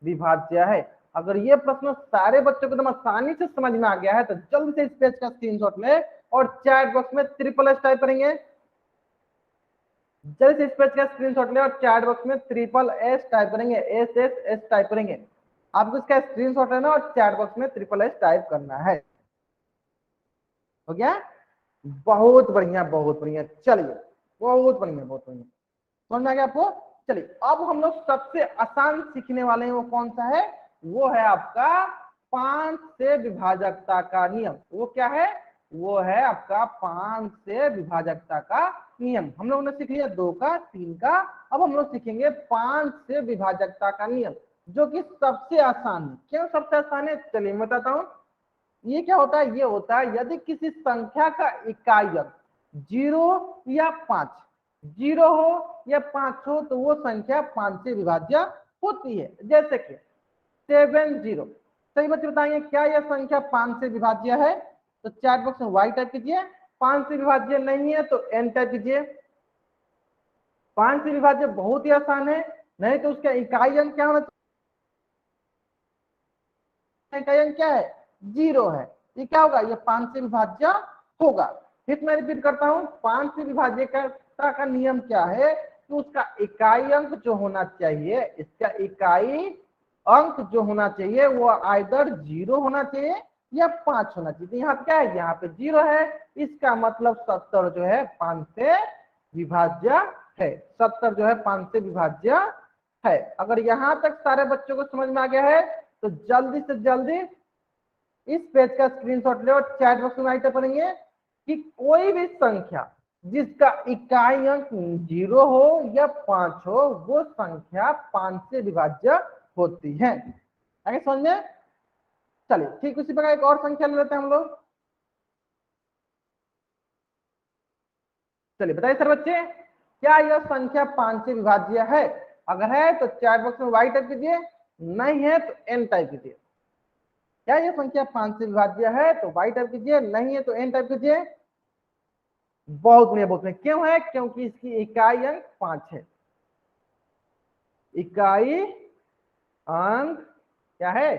विभाज्य है। अगर ये प्रश्न सारे बच्चों को एकदम आसानी से समझ में आ गया है तो जल्दी से इस पेज का स्क्रीनशॉट ले और चैट बॉक्स में ट्रिपल एस टाइप करेंगे। जल्दी से इस पेज का स्क्रीनशॉट ले और चैट बॉक्स में ट्रिपल एस टाइप करेंगे, एस एस एस टाइप करेंगे। आपको इसका स्क्रीनशॉट लेना और चैट बॉक्स में ट्रिपल एस टाइप करना है। हो गया? बहुत बढ़िया, बहुत बढ़िया। चलिए बहुत बढ़िया, बहुत बढ़िया। समझ में आ गया आपको? चलिए अब हम लोग सबसे आसान सीखने वाले हैं। वो कौन सा है? वो है आपका 5 से विभाजकता का नियम। वो क्या है? वो है आपका 5 से विभाजकता का नियम। हम लोगों ने सीख लिया 2 का 3 का, अब हम लोग सीखेंगे 5 से विभाजकता का नियम, जो कि सबसे आसान है। क्यों सबसे आसान है? चलिए मैं बताता हूँ। ये क्या होता है? ये होता है यदि किसी संख्या का इकाई अंक 0 या 5, 0 हो या 5 हो तो वो संख्या 5 से विभाज्य होती है। जैसे कि 70। सही बच्चे बताएंगे क्या यह संख्या 5 से विभाज्य है? तो चैट बॉक्स में वाई टाइप कीजिए। 5 से विभाज्य नहीं है तो एन टाइप कीजिए। 5 से विभाज्य बहुत ही आसान है, नहीं तो उसका इकाई अंक क्या होना चाहिए? इकाई अंक क्या है? 0 है। ये क्या होगा? ये 5 से विभाज्य होगा। फिर मैं रिपीट करता हूँ, 5 से विभाज्यता का नियम क्या है? तो उसका इकाई अंक जो होना चाहिए, इसका इकाई अंक जो होना चाहिए वो आइदर 0 होना चाहिए या 5 होना चाहिए। तो यहाँ पे क्या है? यहाँ पे 0 है। इसका मतलब 70 जो है 5 से विभाज्य है। 70 जो है 5 से विभाज्य है। अगर यहाँ तक सारे बच्चों को समझ में आ गया है तो जल्दी से जल्दी इस पेज का स्क्रीनशॉट ले और चैट बॉक्स में राइट करेंगे कि कोई भी संख्या जिसका इकाई अंक 0 हो या 5 हो वो संख्या 5 से विभाज्य होती है। आगे समझ में? चलिए ठीक उसी प्रकार एक और संख्या ले लेते हैं हम लोग। चलिए बताइए सर बच्चे क्या यह संख्या 5 से विभाज्य है? अगर है तो चैट बॉक्स में वाई टाइप कीजिए, नहीं है तो एन टाइप कीजिए। क्या यह संख्या 5 से विभाज्य है? तो वाई टाइप कीजिए, नहीं है तो एन टाइप कीजिए। बहुत बढ़िया, बहुत बढ़िया। क्यों है? क्योंकि इसकी इकाई अंक 5 है। इकाई अंक क्या है?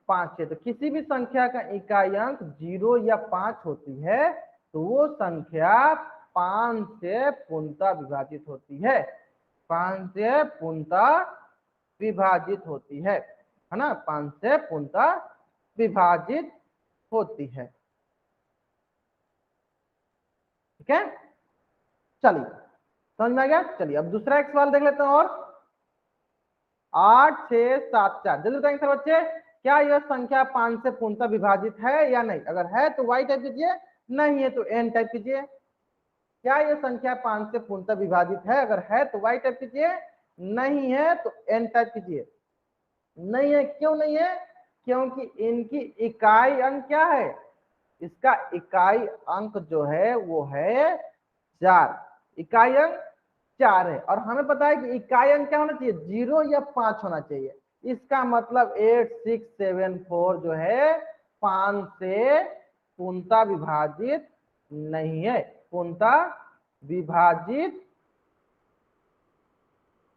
5 है। तो किसी भी संख्या का इकाई अंक 0 या 5 होती है तो वो संख्या 5 से पूर्णतः विभाजित होती है। 5 से पूर्णतः विभाजित होती है ना, 5 से पूर्णतः विभाजित होती है। ठीक है, चलिए समझ में आ गया। चलिए अब दूसरा एक सवाल देख लेते हैं। और 8 6 7 4 जल्दी बताएंगे सर बच्चे, क्या यह संख्या 5 से पूर्णतः विभाजित है या नहीं? अगर है तो वाई टाइप कीजिए, नहीं है तो एन टाइप कीजिए। क्या यह संख्या 5 से पूर्णतः विभाजित है? अगर है तो वाई टाइप कीजिए, नहीं है तो एन टाइप कीजिए। नहीं है, क्यों नहीं है? क्योंकि इनकी इकाई अंक क्या है? इसका इकाई अंक जो है वो है 4, इकाई अंक 4 है। और हमें पता है कि इकाई अंक क्या होना चाहिए? 0 या 5 होना चाहिए। इसका मतलब 8 6 7 4 जो है 5 से पूर्णतः विभाजित नहीं है, पूर्णतः विभाजित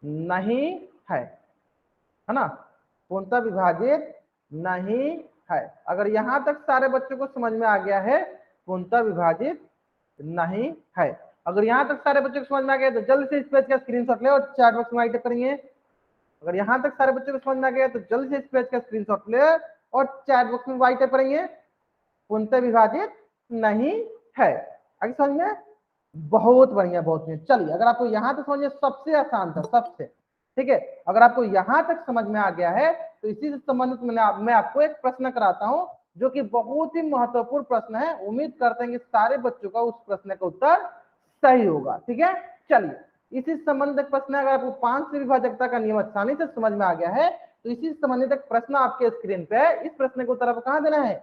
नहीं है ना, पूर्णतः विभाजित नहीं है। अगर यहां तक सारे बच्चों को समझ में आ गया है पूर्णतः विभाजित नहीं है, अगर यहां तक सारे बच्चों को समझ में आ गया तो जल्दी से इस पेज का स्क्रीनशॉट ले और चैट बॉक्स में टाइप करेंगे। अगर यहां तक सारे बच्चों को समझ में आ गया तो जल्दी से इस पेज का स्क्रीनशॉट ले और चैट बॉक्स में टाइप करेंगे, पूर्णतः विभाजित नहीं है। आगे समझ में? बहुत बढ़िया, बहुत बढ़िया। चलिए अगर आपको यहां तक समझ में, सबसे आसान था सबसे, ठीक है। अगर आपको यहां तक समझ में आ गया है तो इसी से संबंधित मैं आपको एक प्रश्न कराता हूं जो कि बहुत ही महत्वपूर्ण प्रश्न है। उम्मीद करते हैं कि सारे बच्चों का उस प्रश्न का उत्तर सही होगा। ठीक है, चलिए इसी से संबंधित प्रश्न, अगर आपको 5 से विभाजकता का नियम आसानी से समझ में आ गया है तो इसी से संबंधित एक प्रश्न आपके स्क्रीन पे है। इस प्रश्न को उत्तर आपको कहां देना है?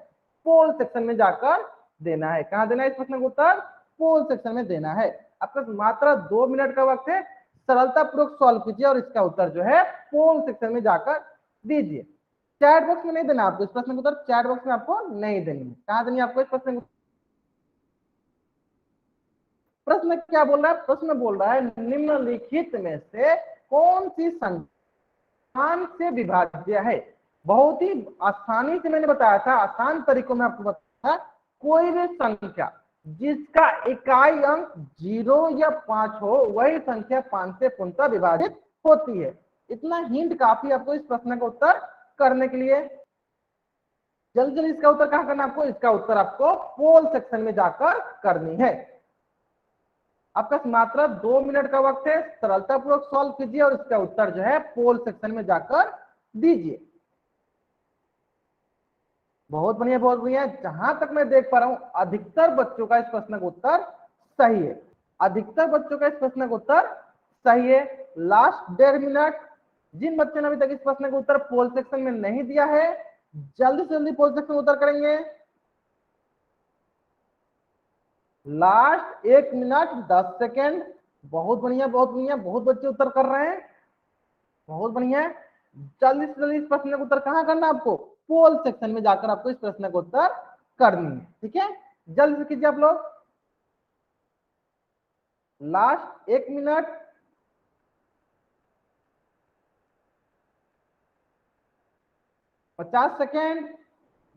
पोल सेक्शन में जाकर देना है। कहां देना है इस प्रश्न को उत्तर? पोल सेक्शन में देना है। आपका मात्र 2 मिनट का वक्त है, सरलता पूर्वक सॉल्व कीजिए और इसका उत्तर जो है पोल सेक्शन में जाकर दीजिए। चैट बॉक्स में नहीं देना आपको इस प्रश्न का उत्तर, चैट बॉक्स में आपको नहीं देनी है। कहां देनी है आपको इस प्रश्न? प्रश्न क्या बोल रहा है? प्रश्न बोल रहा है निम्नलिखित में से कौन सी संख्या से विभाज्य है? बहुत ही आसानी से मैंने बताया था, आसान तरीकों में आपको बताया, कोई भी संख्या जिसका इकाई अंक 0 या 5 हो वही संख्या 5 से पूर्णतः विभाजित होती है। इतना हिंट काफी आपको इस प्रश्न का उत्तर करने के लिए। जल्दी जल्दी इसका उत्तर कहां करना आपको? इसका उत्तर आपको पोल सेक्शन में जाकर करनी है। आपका मात्र 2 मिनट का वक्त है, सरलता पूर्वक सॉल्व कीजिए और इसका उत्तर जो है पोल सेक्शन में जाकर दीजिए। बहुत बढ़िया, बहुत बढ़िया। जहां तक मैं देख पा रहा हूं अधिकतर बच्चों का इस प्रश्न का उत्तर सही है, अधिकतर बच्चों का इस प्रश्न का उत्तर सही है। लास्ट 1.5 मिनट, जिन बच्चों ने अभी तक इस प्रश्न का उत्तर पोल सेक्शन में नहीं दिया है जल्दी से जल्दी पोल सेक्शन में उत्तर करेंगे। Last 1 minute 10 second. बहुत बढ़िया, बहुत बढ़िया, बहुत बच्चे उत्तर कर रहे हैं, बहुत बढ़िया। जल्दी से जल्दी इस प्रश्न का उत्तर कहां करना आपको? पोल सेक्शन में जाकर आपको इस प्रश्न का उत्तर करनी है। ठीक है, जल्दी से कीजिए आप लोग। लास्ट 1 मिनट, पचास सेकेंड।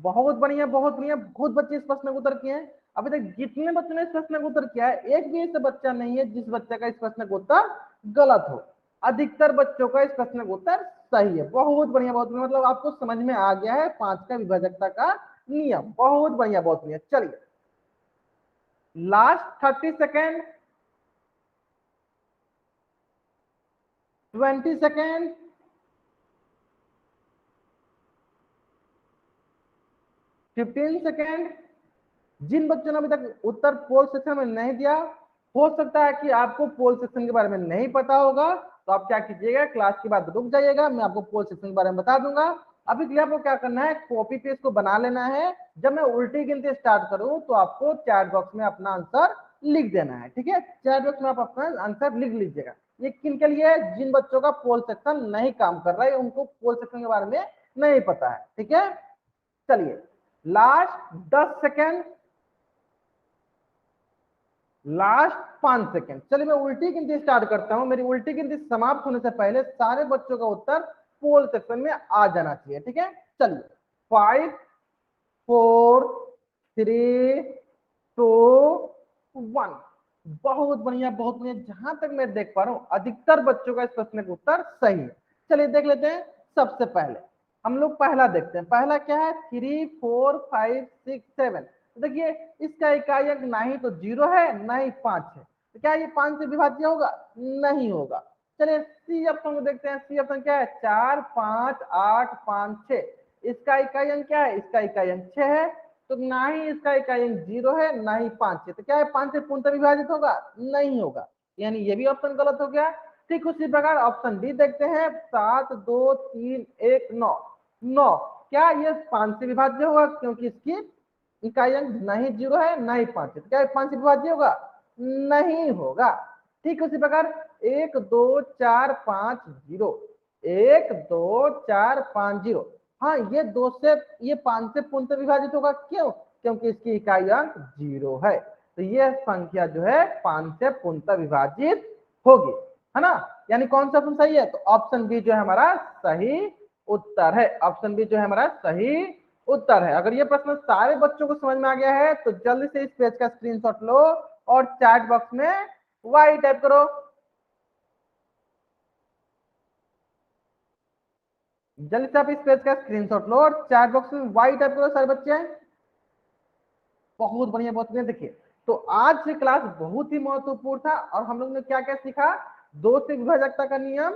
बहुत बढ़िया, बहुत बढ़िया, बहुत बच्चे इस प्रश्न का उत्तर किए हैं। अभी तक जितने बच्चों ने इस प्रश्न का उत्तर किया है एक भी ऐसा बच्चा नहीं है जिस बच्चे का इस प्रश्न का उत्तर गलत हो। अधिकतर बच्चों का इस प्रश्न का उत्तर सही है। बहुत बढ़िया, बहुत बढ़िया, मतलब आपको समझ में आ गया है 5 का विभाजकता का नियम। बहुत बढ़िया, बहुत बढ़िया। चलिए लास्ट 30 सेकेंड, 20 सेकेंड, 15 सेकेंड। जिन बच्चों ने अभी तक उत्तर पोल सेक्शन में नहीं दिया, हो सकता है कि आपको पोल सेक्शन के बारे में नहीं पता होगा, तो आप क्या कीजिएगा, क्लास के बाद रुक जाइएगा, मैं आपको पोल सेक्शन के बारे में बता दूंगा। अभी के लिए आपको क्या करना है, कॉपी पेस्ट को बना लेना है। जब मैं उल्टी गिनती स्टार्ट करूं तो आपको चैट बॉक्स में अपना आंसर लिख देना है। ठीक है, चैट बॉक्स में आप अपना आंसर लिख लीजिएगा। ये किन के लिए? जिन बच्चों का पोल सेक्शन नहीं काम कर रहा है, उनको पोल सेक्शन के बारे में नहीं पता है। ठीक है, चलिए लास्ट 10 सेकेंड, लास्ट 5 सेकेंड। चलिए मैं उल्टी गिनती स्टार्ट करता हूं। मेरी उल्टी गिनती समाप्त होने से पहले सारे बच्चों का उत्तर पोल सेक्शन में आ जाना चाहिए। ठीक है, चलिए 5 4 3 2 1। बहुत बढ़िया, बहुत बढ़िया। जहां तक मैं देख पा रहा हूँ अधिकतर बच्चों का इस प्रश्न का उत्तर सही है। चलिए देख लेते हैं। सबसे पहले हम लोग पहला देखते हैं। पहला क्या है, 3 4 5 6 7। देखिए इसका इकाई अंक ना ही तो 0 है ना ही 5 है, तो क्या ये 5 से विभाज्य होगा? नहीं होगा। चलिए सी ऑप्शन को देखते हैं। सी ऑप्शन क्या है, 4 5 8 5 6। इसका इकाई अंक क्या है? इसका इकाई अंक 6 है, तो ना ही इसका इकाई अंक 0 है ना ही 5 है, तो क्या है 5 से पूर्णतः विभाजित होगा? नहीं होगा, यानी ये भी ऑप्शन गलत हो गया। ठीक उसी प्रकार ऑप्शन डी देखते हैं। 7 2 3 1 9। 9 क्या ये 5 से विभाज्य होगा? क्योंकि इसकी इकाई अंक ना ही 0 है ना ही 5 है, तो क्या 5 से विभाज्य होगा? नहीं होगा। ठीक उसी प्रकार 1 2 4 5 0। 1 2 4 5 0। हाँ ये 2 से ये 5 से पूर्णतः विभाजित होगा। क्यों? क्योंकि इसकी इकाई अंक 0 है, तो ये संख्या जो है 5 से पूर्णतः विभाजित होगी, है ना। यानी कौन सा ऑप्शन सही है? तो ऑप्शन बी जो है हमारा सही उत्तर है। ऑप्शन बी जो है हमारा सही उत्तर है। अगर ये प्रश्न सारे बच्चों को समझ में आ गया है तो जल्दी से इस पेज का स्क्रीनशॉट लो और चैट बॉक्स में वाई टाइप करो। जल्दी से आप इस पेज का स्क्रीनशॉट लो और चैट बॉक्स में वाई टाइप करो सारे बच्चे। बहुत बढ़िया, बहुत बढ़िया। देखिए तो आज की क्लास बहुत ही महत्वपूर्ण था और हम लोग ने क्या क्या सीखा? 2 से विभाजकता का नियम,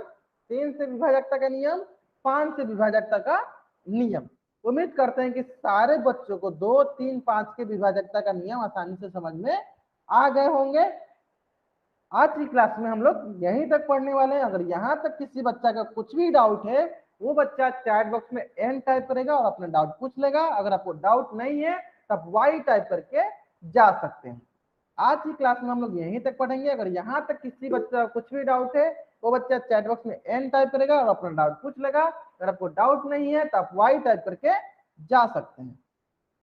3 से विभाजकता का नियम, 5 से विभाजकता का नियम। उम्मीद करते हैं कि सारे बच्चों को 2 3 5 के विभाजकता का नियम आसानी से समझ में आ गए होंगे। आज की क्लास में हम लोग यहीं तक पढ़ने वाले हैं। अगर यहाँ तक किसी बच्चा का कुछ भी डाउट है, वो बच्चा चैट बॉक्स में एन टाइप करेगा और अपना डाउट पूछ लेगा। अगर आपको डाउट नहीं है तब वाई टाइप करके जा सकते हैं। आज की क्लास में हम लोग यहीं तक पढ़ेंगे। अगर यहाँ तक किसी बच्चा का कुछ भी डाउट है, वो बच्चा चैट बॉक्स में एन टाइप करेगा और अपना डाउट पूछ लेगा। अगर आपको डाउट नहीं है तो आप वाई टाइप करके जा सकते हैं।